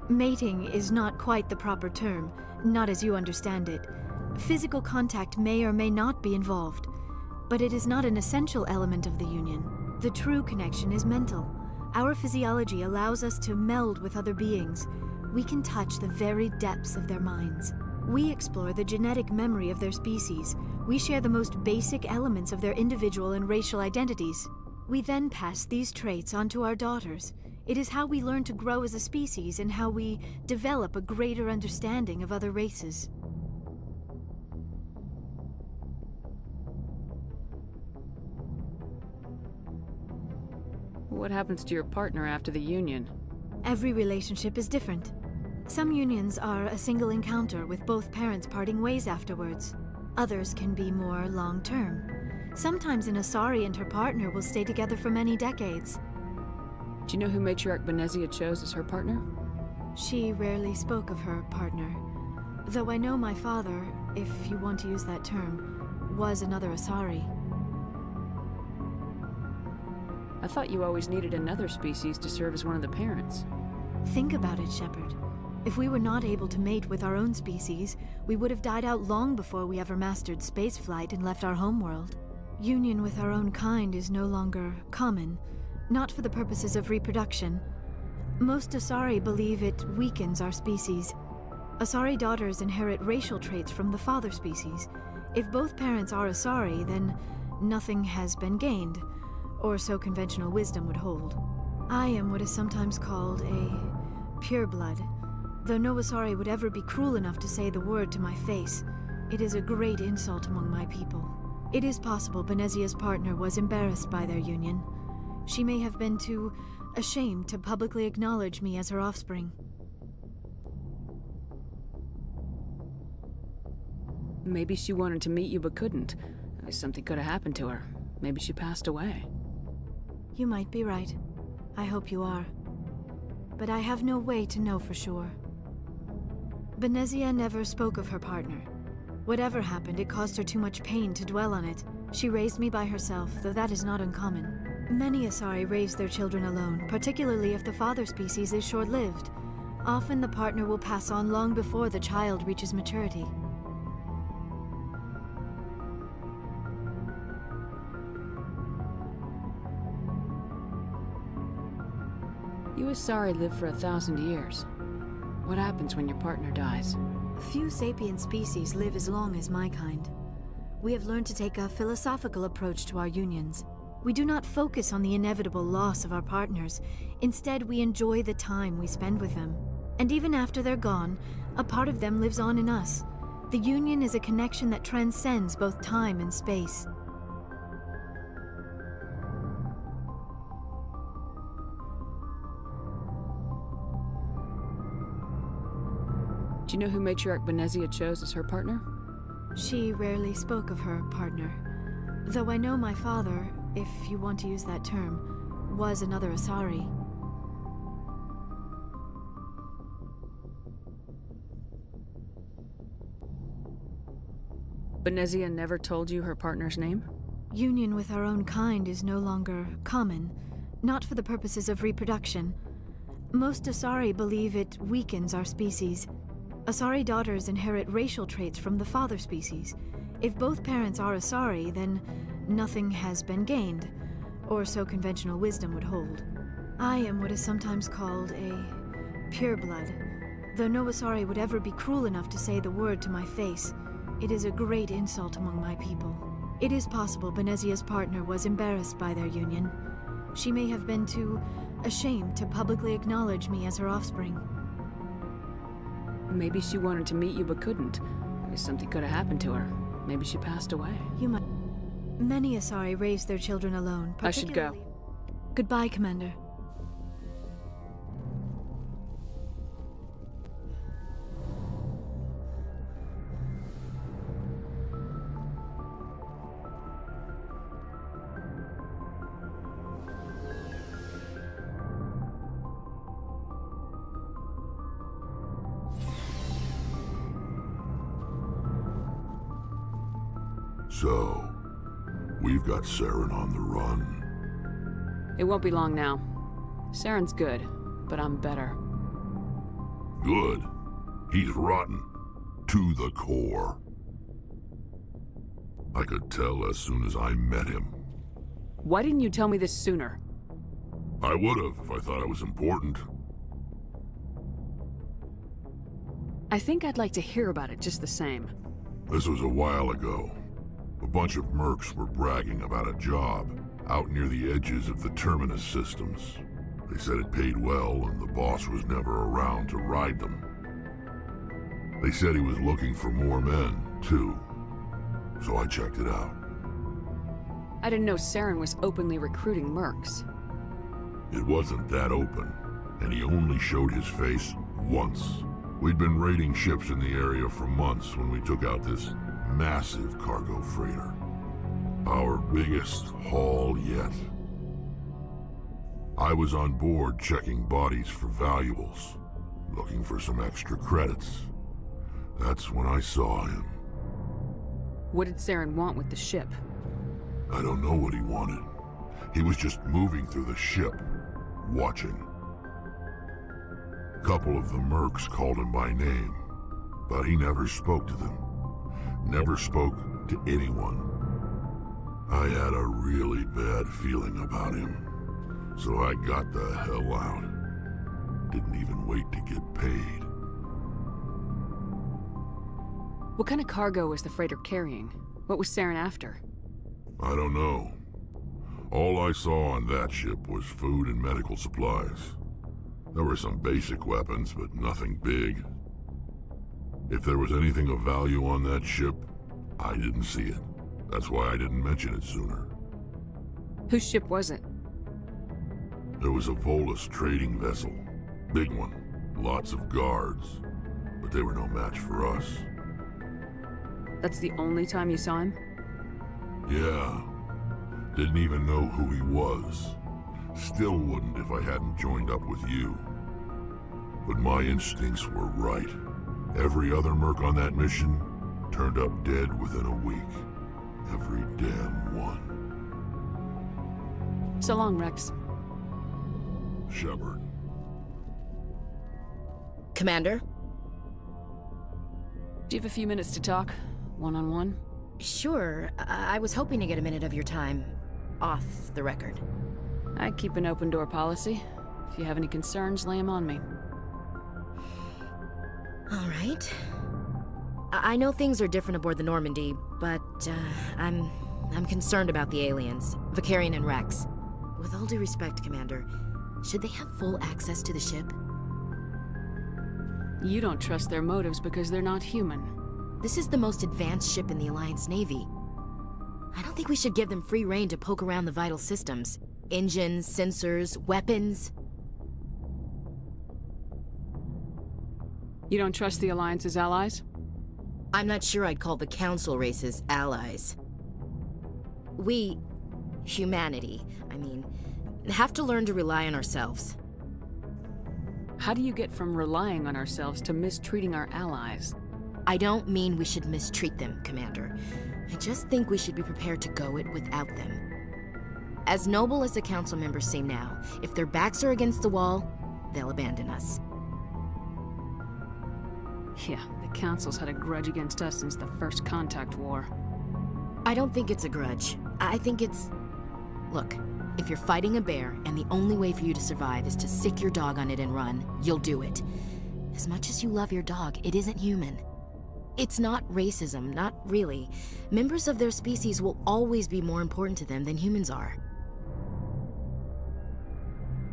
Mating is not quite the proper term, not as you understand it. Physical contact may or may not be involved, but it is not an essential element of the union. The true connection is mental. Our physiology allows us to meld with other beings. We can touch the very depths of their minds. We explore the genetic memory of their species. We share the most basic elements of their individual and racial identities. We then pass these traits on to our daughters. It is how we learn to grow as a species and how we develop a greater understanding of other races. What happens to your partner after the union? Every relationship is different. Some unions are a single encounter with both parents parting ways afterwards. Others can be more long-term. Sometimes an Asari and her partner will stay together for many decades. Do you know who Matriarch Benezia chose as her partner? She rarely spoke of her partner. Though I know my father, if you want to use that term, was another Asari. I thought you always needed another species to serve as one of the parents. Think about it, Shepard. If we were not able to mate with our own species, we would have died out long before we ever mastered spaceflight and left our homeworld. Union with our own kind is no longer common, not for the purposes of reproduction. Most Asari believe it weakens our species. Asari daughters inherit racial traits from the father species. If both parents are Asari, then nothing has been gained, or so conventional wisdom would hold. I am what is sometimes called a pureblood, though no Asari would ever be cruel enough to say the word to my face. It is a great insult among my people. It is possible Benezia's partner was embarrassed by their union. She may have been too ashamed to publicly acknowledge me as her offspring. Maybe she wanted to meet you but couldn't. Something could have happened to her. Maybe she passed away. You might be right. I hope you are. But I have no way to know for sure. Benezia never spoke of her partner. Whatever happened, it caused her too much pain to dwell on it. She raised me by herself, though that is not uncommon. Many Asari raise their children alone, particularly if the father species is short-lived. Often the partner will pass on long before the child reaches maturity. You Asari live for 1,000 years. What happens when your partner dies? Few sapient species live as long as my kind. We have learned to take a philosophical approach to our unions. We do not focus on the inevitable loss of our partners. Instead, we enjoy the time we spend with them. And even after they're gone, a part of them lives on in us. The union is a connection that transcends both time and space. Do you know who Matriarch Benezia chose as her partner? She rarely spoke of her partner. Though I know my father, if you want to use that term, was another Asari. Benezia never told you her partner's name? Union with our own kind is no longer common, not for the purposes of reproduction. Most Asari believe it weakens our species. Asari daughters inherit racial traits from the father species. If both parents are Asari, then nothing has been gained, or so conventional wisdom would hold. I am what is sometimes called a pureblood, though no Asari would ever be cruel enough to say the word to my face. It is a great insult among my people. It is possible Benezia's partner was embarrassed by their union. She may have been too ashamed to publicly acknowledge me as her offspring. Maybe she wanted to meet you but couldn't. Maybe something could have happened to her. Maybe she passed away. You might... Many Asari raise their children alone, I should go. Goodbye, Commander. So, we've got Saren on the run. It won't be long now. Saren's good, but I'm better. Good. He's rotten. To the core. I could tell as soon as I met him. Why didn't you tell me this sooner? I would've if I thought it was important. I think I'd like to hear about it just the same. This was a while ago. A bunch of mercs were bragging about a job out near the edges of the Terminus systems. They said it paid well and the boss was never around to ride them. They said he was looking for more men, too. So I checked it out. I didn't know Saren was openly recruiting mercs. It wasn't that open, and he only showed his face once. We'd been raiding ships in the area for months when we took out this massive cargo freighter. Our biggest haul yet. I was on board checking bodies for valuables, looking for some extra credits. That's when I saw him. What did Saren want with the ship? I don't know what he wanted. He was just moving through the ship, watching. A couple of the mercs called him by name, but he never spoke to them. Never spoke to anyone. I had a really bad feeling about him, so I got the hell out. Didn't even wait to get paid. What kind of cargo was the freighter carrying? What was Saren after? I don't know. All I saw on that ship was food and medical supplies. There were some basic weapons, but nothing big. If there was anything of value on that ship, I didn't see it. That's why I didn't mention it sooner. Whose ship was it? There was a Volus trading vessel. Big one. Lots of guards. But they were no match for us. That's the only time you saw him? Yeah. Didn't even know who he was. Still wouldn't if I hadn't joined up with you. But my instincts were right. Every other merc on that mission turned up dead within a week. Every damn one. So long, Rex. Shepard. Commander? Do you have a few minutes to talk? One-on-one? Sure. I was hoping to get a minute of your time off the record. I keep an open door policy. If you have any concerns, lay them on me. All right. I know things are different aboard the Normandy, but I'm concerned about the aliens, Vicarian and Rex. With all due respect, Commander, should they have full access to the ship? You don't trust their motives because they're not human. This is the most advanced ship in the Alliance Navy. I don't think we should give them free rein to poke around the vital systems. Engines, sensors, weapons. You don't trust the Alliance's allies? I'm not sure I'd call the Council races allies. We, humanity, have to learn to rely on ourselves. How do you get from relying on ourselves to mistreating our allies? I don't mean we should mistreat them, Commander. I just think we should be prepared to go it without them. As noble as the Council members seem now, if their backs are against the wall, they'll abandon us. Yeah, the Council's had a grudge against us since the First Contact War. I don't think it's a grudge. I think it's... Look, if you're fighting a bear and the only way for you to survive is to sick your dog on it and run, you'll do it. As much as you love your dog, it isn't human. It's not racism, not really. Members of their species will always be more important to them than humans are.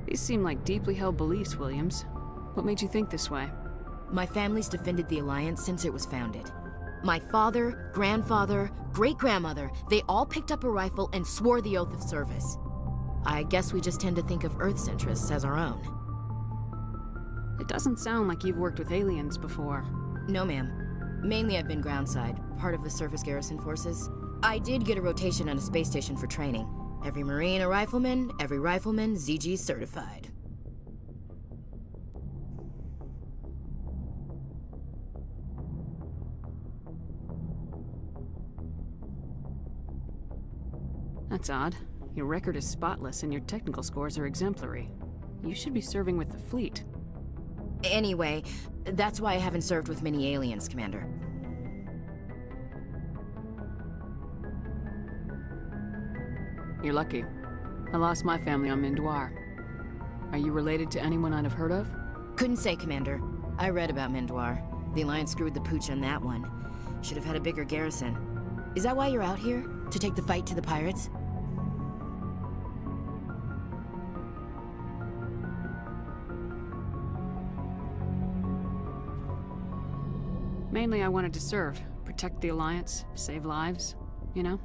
These seem like deeply held beliefs, Williams. What made you think this way? My family's defended the Alliance since it was founded. My father, grandfather, great-grandmother, they all picked up a rifle and swore the oath of service. I guess we just tend to think of Earth's interests as our own. It doesn't sound like you've worked with aliens before. No, ma'am. Mainly I've been groundside, part of the surface garrison forces. I did get a rotation on a space station for training. Every Marine a rifleman, every rifleman ZG certified. That's odd. Your record is spotless and your technical scores are exemplary. You should be serving with the fleet. Anyway, that's why I haven't served with many aliens, Commander. You're lucky. I lost my family on Mindoir. Are you related to anyone I'd have heard of? Couldn't say, Commander. I read about Mindoir. The Alliance screwed the pooch on that one. Should have had a bigger garrison. Is that why you're out here? To take the fight to the pirates? Mainly I wanted to serve. Protect the Alliance, save lives, you know?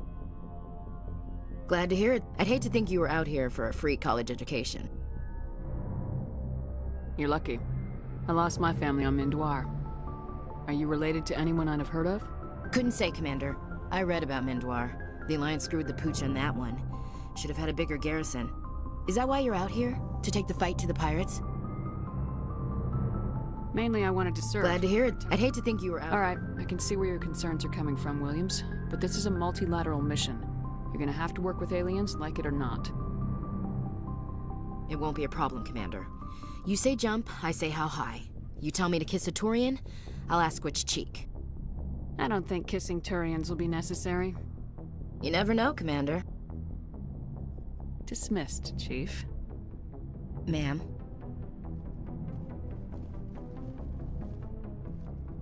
Glad to hear it. I'd hate to think you were out here for a free college education. You're lucky. I lost my family on Mindoir. Are you related to anyone I'd have heard of? Couldn't say, Commander. I read about Mindoir. The Alliance screwed the pooch on that one. Should have had a bigger garrison. Is that why you're out here? To take the fight to the pirates? Mainly I wanted to serve. Glad to hear it. I'd hate to think you were out... Alright, I can see where your concerns are coming from, Williams. But this is a multilateral mission. You're gonna have to work with aliens, like it or not. It won't be a problem, Commander. You say jump, I say how high. You tell me to kiss a Turian, I'll ask which cheek. I don't think kissing Turians will be necessary. You never know, Commander. Dismissed, Chief. Ma'am.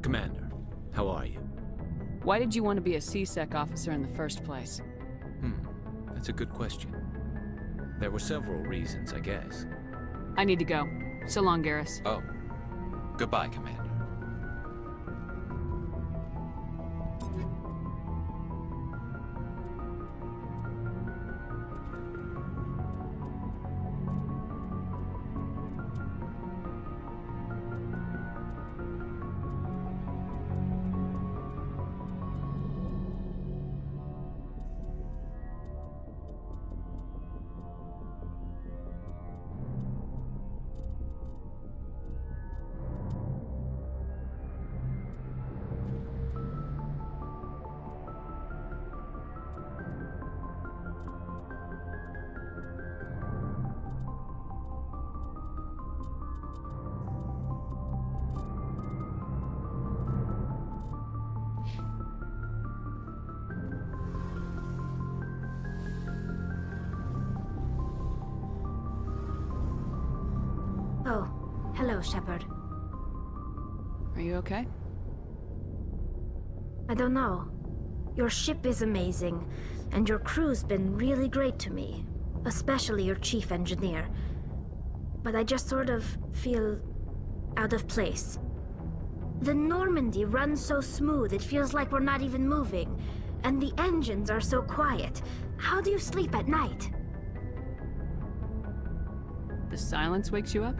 Commander, how are you? Why did you want to be a C-Sec officer in the first place? That's a good question. There were several reasons, I guess. I need to go. So long, Garrus. Oh. Goodbye, Commander. Oh, hello, Shepard. Are you okay? I don't know. Your ship is amazing, and your crew's been really great to me. Especially your chief engineer. But I just sort of feel out of place. The Normandy runs so smooth it feels like we're not even moving. And the engines are so quiet. How do you sleep at night? The silence wakes you up?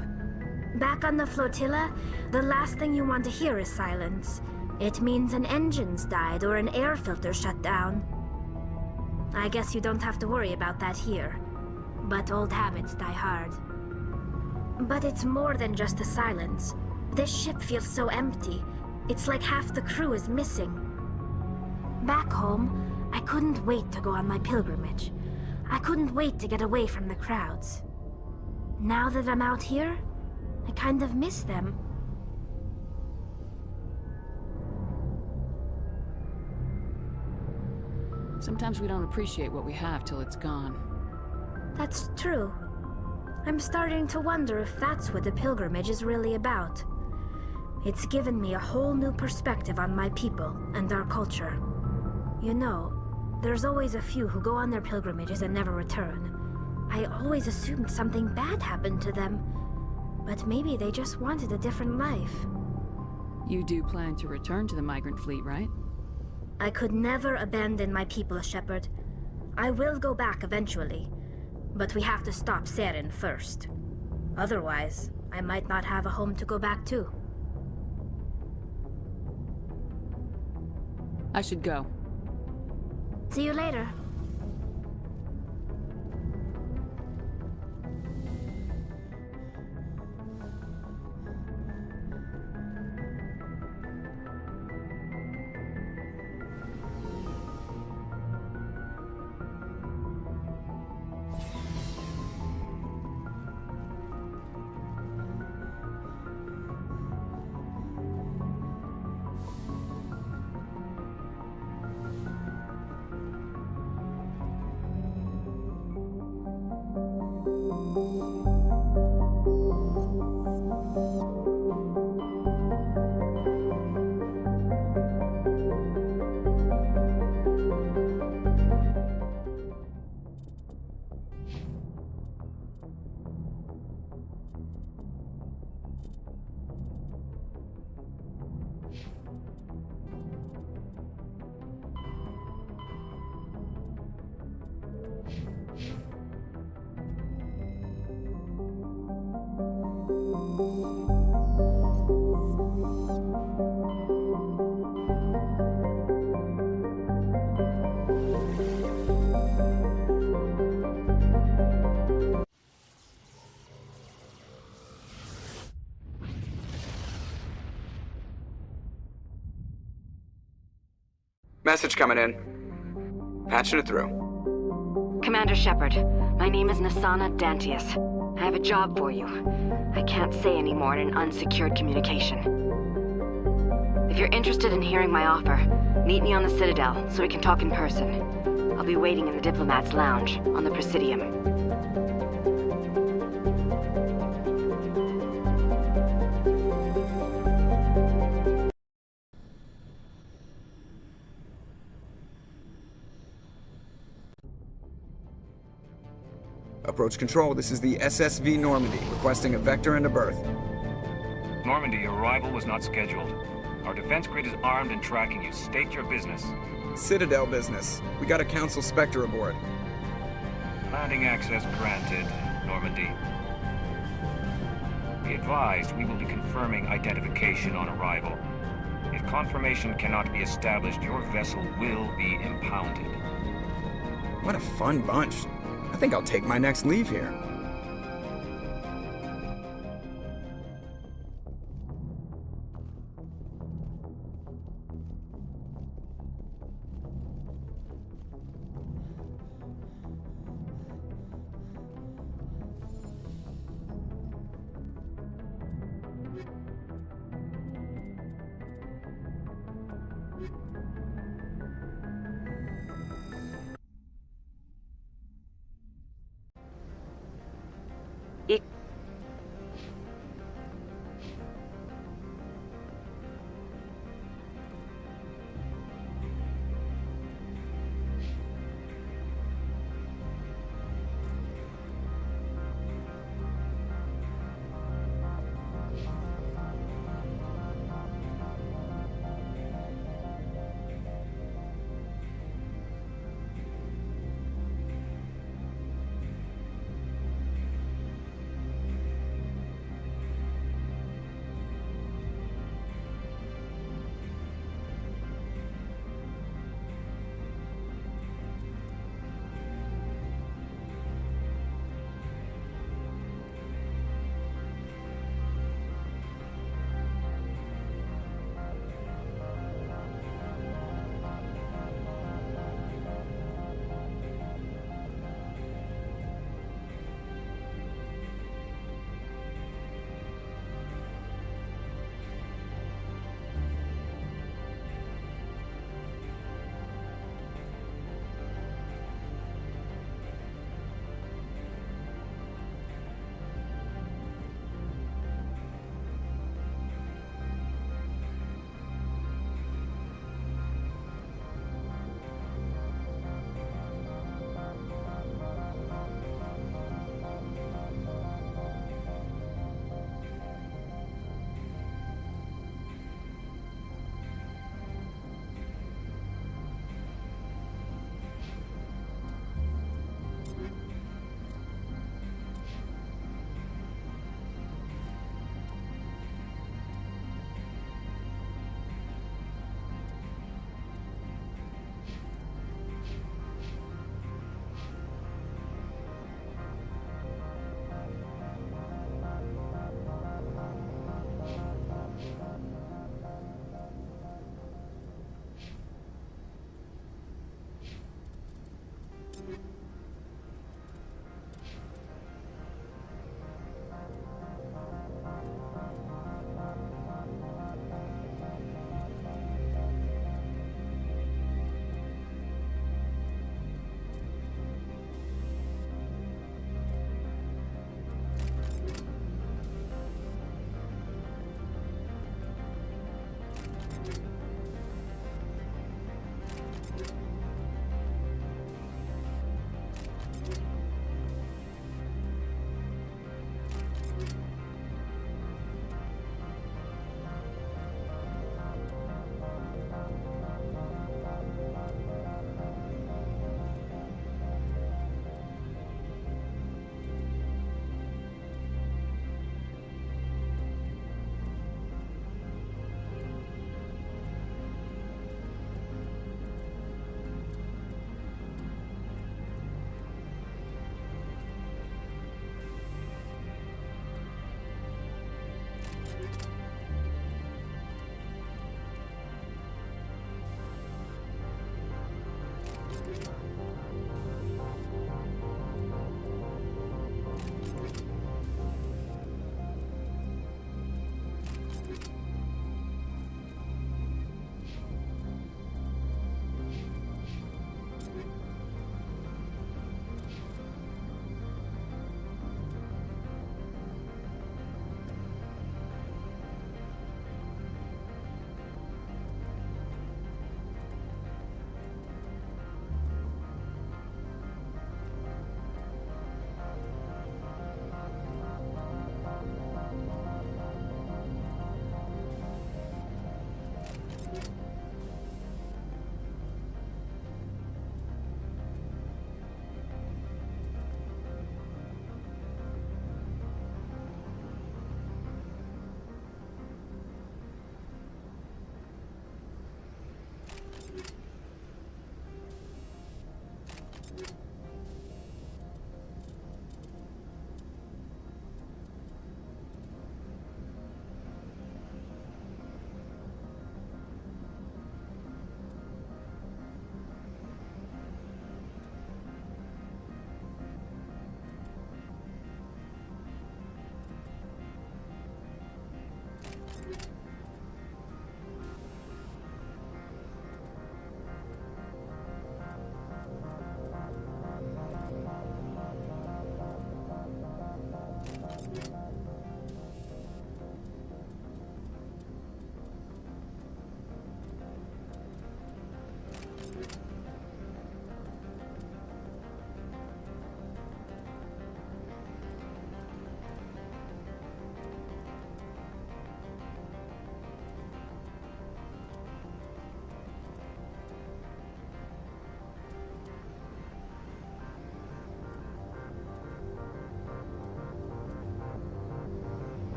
Back on the flotilla, the last thing you want to hear is silence. It means an engine's died or an air filter shut down. I guess you don't have to worry about that here. But old habits die hard. But it's more than just the silence. This ship feels so empty. It's like half the crew is missing. Back home, I couldn't wait to go on my pilgrimage. I couldn't wait to get away from the crowds. Now that I'm out here, I kind of miss them. Sometimes we don't appreciate what we have till it's gone. That's true. I'm starting to wonder if that's what the pilgrimage is really about. It's given me a whole new perspective on my people and our culture. You know, there's always a few who go on their pilgrimages and never return. I always assumed something bad happened to them, but maybe they just wanted a different life. You do plan to return to the migrant fleet, right? I could never abandon my people, Shepard. I will go back eventually, but we have to stop Saren first. Otherwise, I might not have a home to go back to. I should go. See you later. Message coming in. Patching it through. Commander Shepard, my name is Nassana Dantius. I have a job for you. I can't say any more in an unsecured communication. If you're interested in hearing my offer, meet me on the Citadel so we can talk in person. I'll be waiting in the Diplomat's Lounge on the Presidium. Approach control, this is the SSV Normandy, requesting a vector and a berth. Normandy, your arrival was not scheduled. Our defense grid is armed and tracking you. State your business. Citadel business. We got a Council Spectre aboard. Landing access granted, Normandy. Be advised, we will be confirming identification on arrival. If confirmation cannot be established, your vessel will be impounded. What a fun bunch. I think I'll take my next leave here.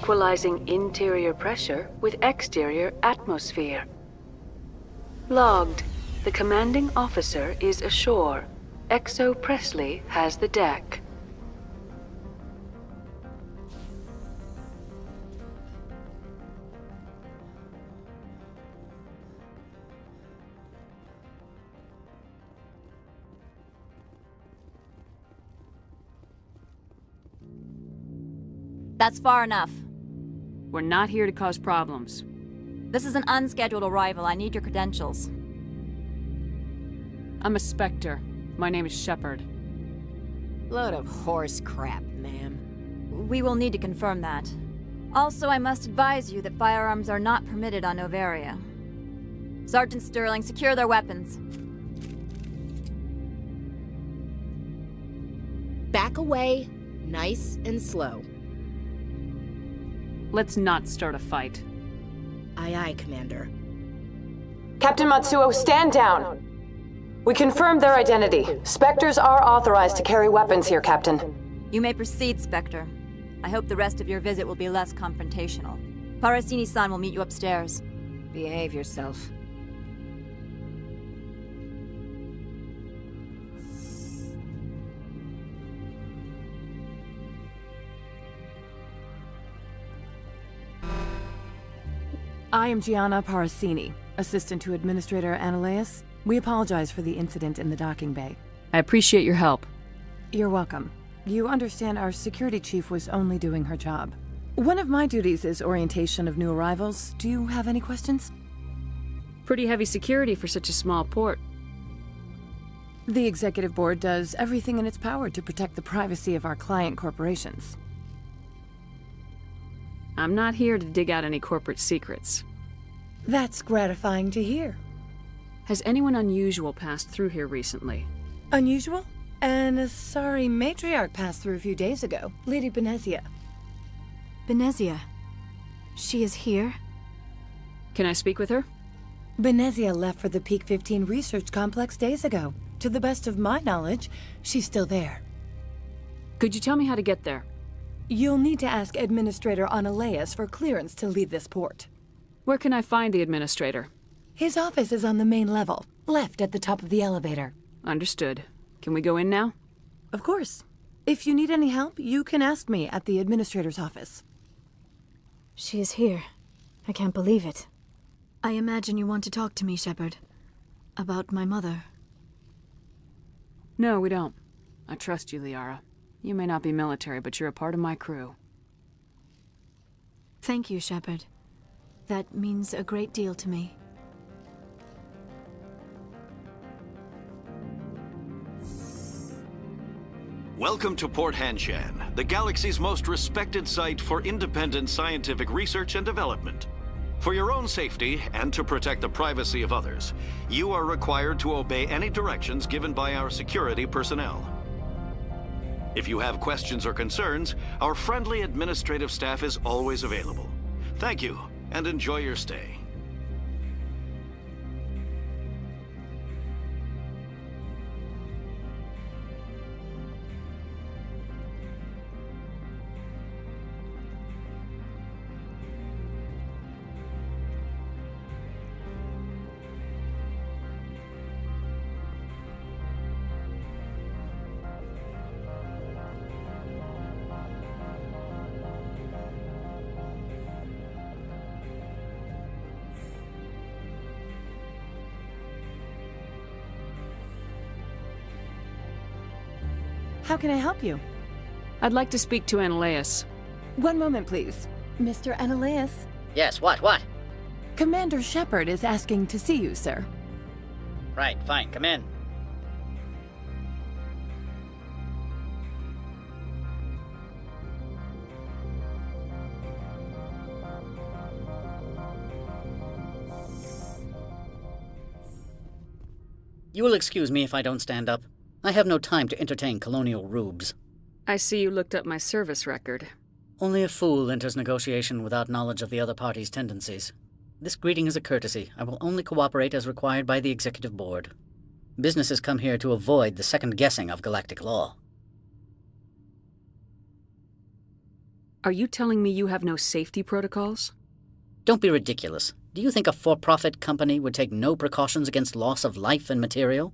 Equalizing interior pressure with exterior atmosphere. Logged. The commanding officer is ashore. Exo Presley has the deck. That's far enough. We're not here to cause problems. This is an unscheduled arrival. I need your credentials. I'm a Spectre. My name is Shepard. Load of horse crap, ma'am. We will need to confirm that. Also, I must advise you that firearms are not permitted on Novaria. Sergeant Sterling, secure their weapons. Back away, nice and slow. Let's not start a fight. Aye, aye, Commander. Captain Matsuo, stand down! We confirmed their identity. Spectres are authorized to carry weapons here, Captain. You may proceed, Spectre. I hope the rest of your visit will be less confrontational. Parasini-san will meet you upstairs. Behave yourself. I am Gianna Parasini, assistant to Administrator Ananias. We apologize for the incident in the docking bay. I appreciate your help. You're welcome. You understand our security chief was only doing her job. One of my duties is orientation of new arrivals. Do you have any questions? Pretty heavy security for such a small port. The Executive Board does everything in its power to protect the privacy of our client corporations. I'm not here to dig out any corporate secrets. That's gratifying to hear. Has anyone unusual passed through here recently? Unusual? And a sorry matriarch passed through a few days ago. Lady Benezia. Benezia? She is here? Can I speak with her? Benezia left for the Peak 15 research complex days ago. To the best of my knowledge, she's still there. Could you tell me how to get there? You'll need to ask Administrator Ananias for clearance to leave this port. Where can I find the Administrator? His office is on the main level, left at the top of the elevator. Understood. Can we go in now? Of course. If you need any help, you can ask me at the Administrator's office. She is here. I can't believe it. I imagine you want to talk to me, Shepard. About my mother. No, we don't. I trust you, Liara. You may not be military, but you're a part of my crew. Thank you, Shepard. That means a great deal to me. Welcome to Port Hanshan, the galaxy's most respected site for independent scientific research and development. For your own safety and to protect the privacy of others, you are required to obey any directions given by our security personnel. If you have questions or concerns, our friendly administrative staff is always available. Thank you, and enjoy your stay. How can I help you? I'd like to speak to Ananias. One moment, please. Mr. Ananias? Yes, what? Commander Shepard is asking to see you, sir. Right, fine, come in. You will excuse me if I don't stand up. I have no time to entertain colonial rubes. I see you looked up my service record. Only a fool enters negotiation without knowledge of the other party's tendencies. This greeting is a courtesy. I will only cooperate as required by the Executive Board. Businesses come here to avoid the second guessing of galactic law. Are you telling me you have no safety protocols? Don't be ridiculous. Do you think a for-profit company would take no precautions against loss of life and material?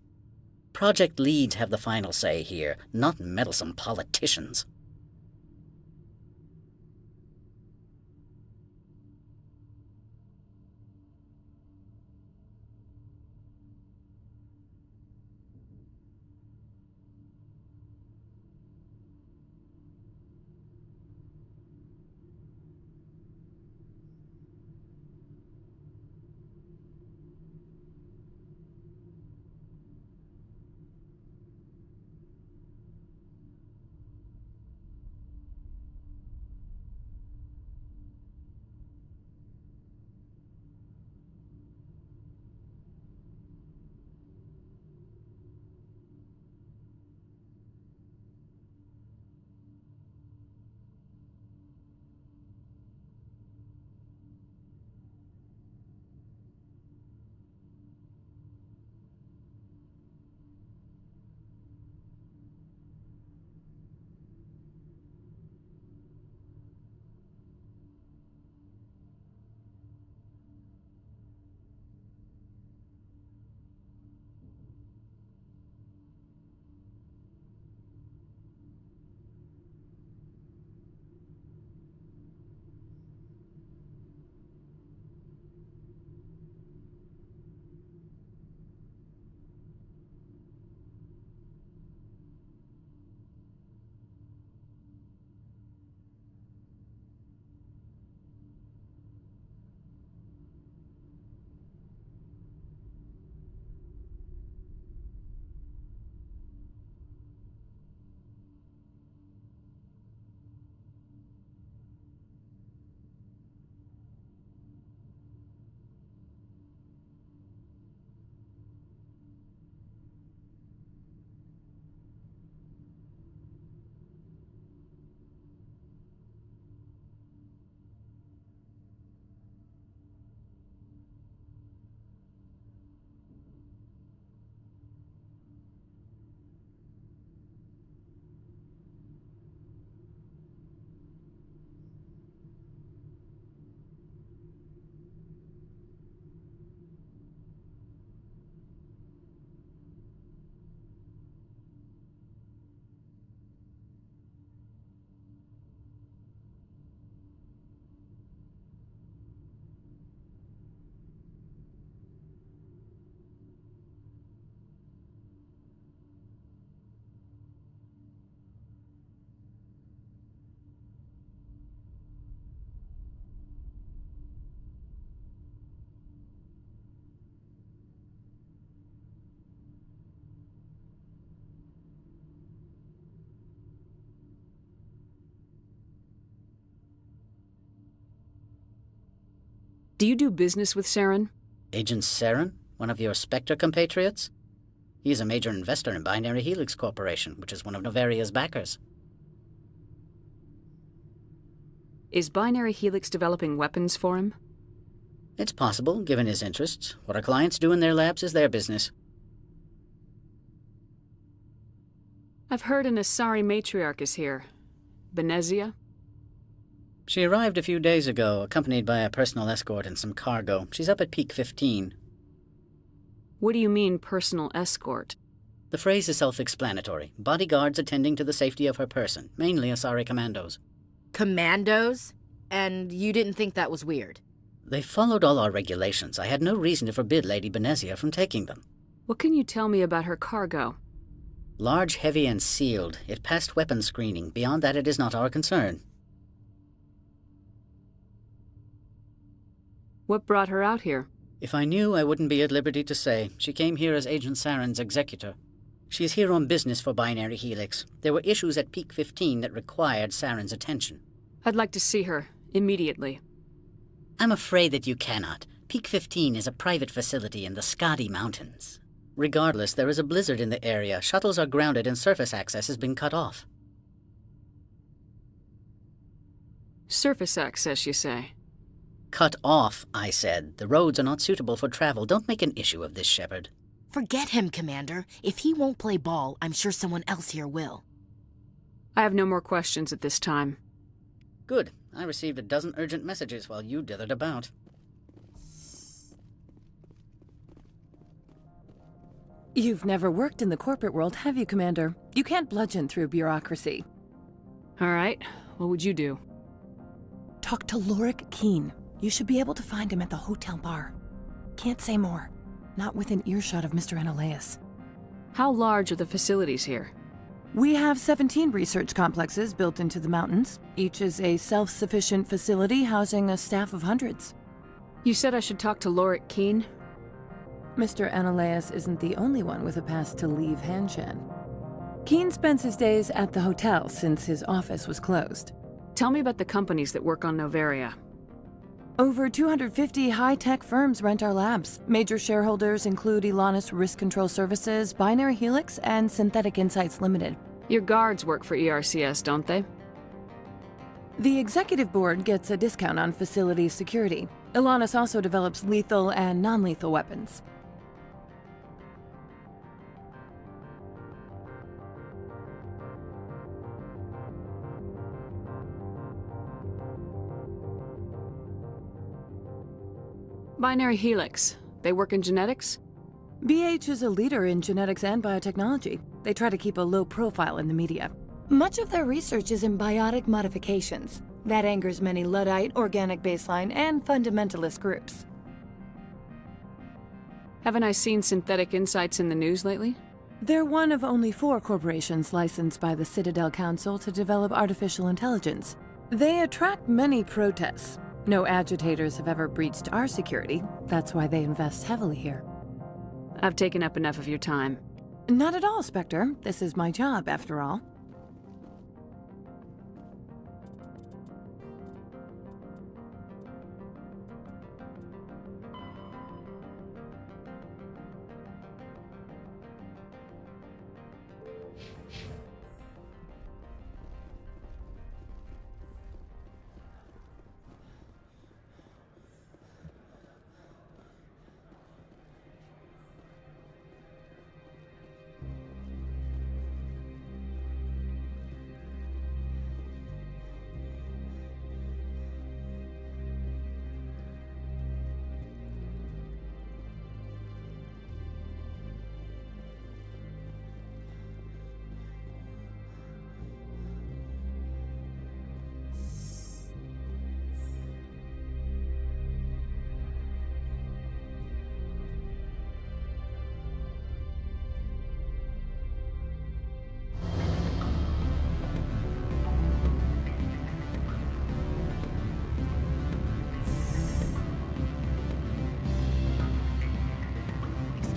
Project leads have the final say here, not meddlesome politicians. Do you do business with Saren? Agent Saren? One of your Spectre compatriots? He is a major investor in Binary Helix Corporation, which is one of Novaria's backers. Is Binary Helix developing weapons for him? It's possible, given his interests. What our clients do in their labs is their business. I've heard an Asari matriarch is here. Benezia? She arrived a few days ago, accompanied by a personal escort and some cargo. She's up at Peak 15. What do you mean, personal escort? The phrase is self-explanatory. Bodyguards attending to the safety of her person, mainly Asari commandos. Commandos? And you didn't think that was weird? They followed all our regulations. I had no reason to forbid Lady Benezia from taking them. What can you tell me about her cargo? Large, heavy, and sealed. It passed weapons screening. Beyond that, it is not our concern. What brought her out here? If I knew, I wouldn't be at liberty to say. She came here as Agent Saren's executor. She is here on business for Binary Helix. There were issues at Peak 15 that required Saren's attention. I'd like to see her, immediately. I'm afraid that you cannot. Peak 15 is a private facility in the Skadi Mountains. Regardless, there is a blizzard in the area. Shuttles are grounded and surface access has been cut off. Surface access, you say? Cut off, I said. The roads are not suitable for travel. Don't make an issue of this, Shepard. Forget him, Commander. If he won't play ball, I'm sure someone else here will. I have no more questions at this time. Good. I received a dozen urgent messages while you dithered about. You've never worked in the corporate world, have you, Commander? You can't bludgeon through bureaucracy. All right. What would you do? Talk to Lorik Keene. You should be able to find him at the hotel bar. Can't say more. Not within earshot of Mr. Analaeus. How large are the facilities here? We have 17 research complexes built into the mountains. Each is a self-sufficient facility housing a staff of hundreds. You said I should talk to Lorik Keene? Mr. Analaeus isn't the only one with a pass to leave Hanshan. Keene spends his days at the hotel since his office was closed. Tell me about the companies that work on Noveria. Over 250 high-tech firms rent our labs. Major shareholders include Elanus Risk Control Services, Binary Helix, and Synthetic Insights Limited. Your guards work for ERCS, don't they? The executive board gets a discount on facility security. Elanus also develops lethal and non-lethal weapons. Binary Helix. They work in genetics? BH is a leader in genetics and biotechnology. They try to keep a low profile in the media. Much of their research is in biotic modifications. That angers many Luddite, organic baseline, and fundamentalist groups. Haven't I seen Synthetic Insights in the news lately? They're one of only 4 corporations licensed by the Citadel Council to develop artificial intelligence. They attract many protests. No agitators have ever breached our security. That's why they invest heavily here. I've taken up enough of your time. Not at all, Spectre. This is my job, after all.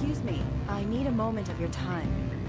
Excuse me, I need a moment of your time.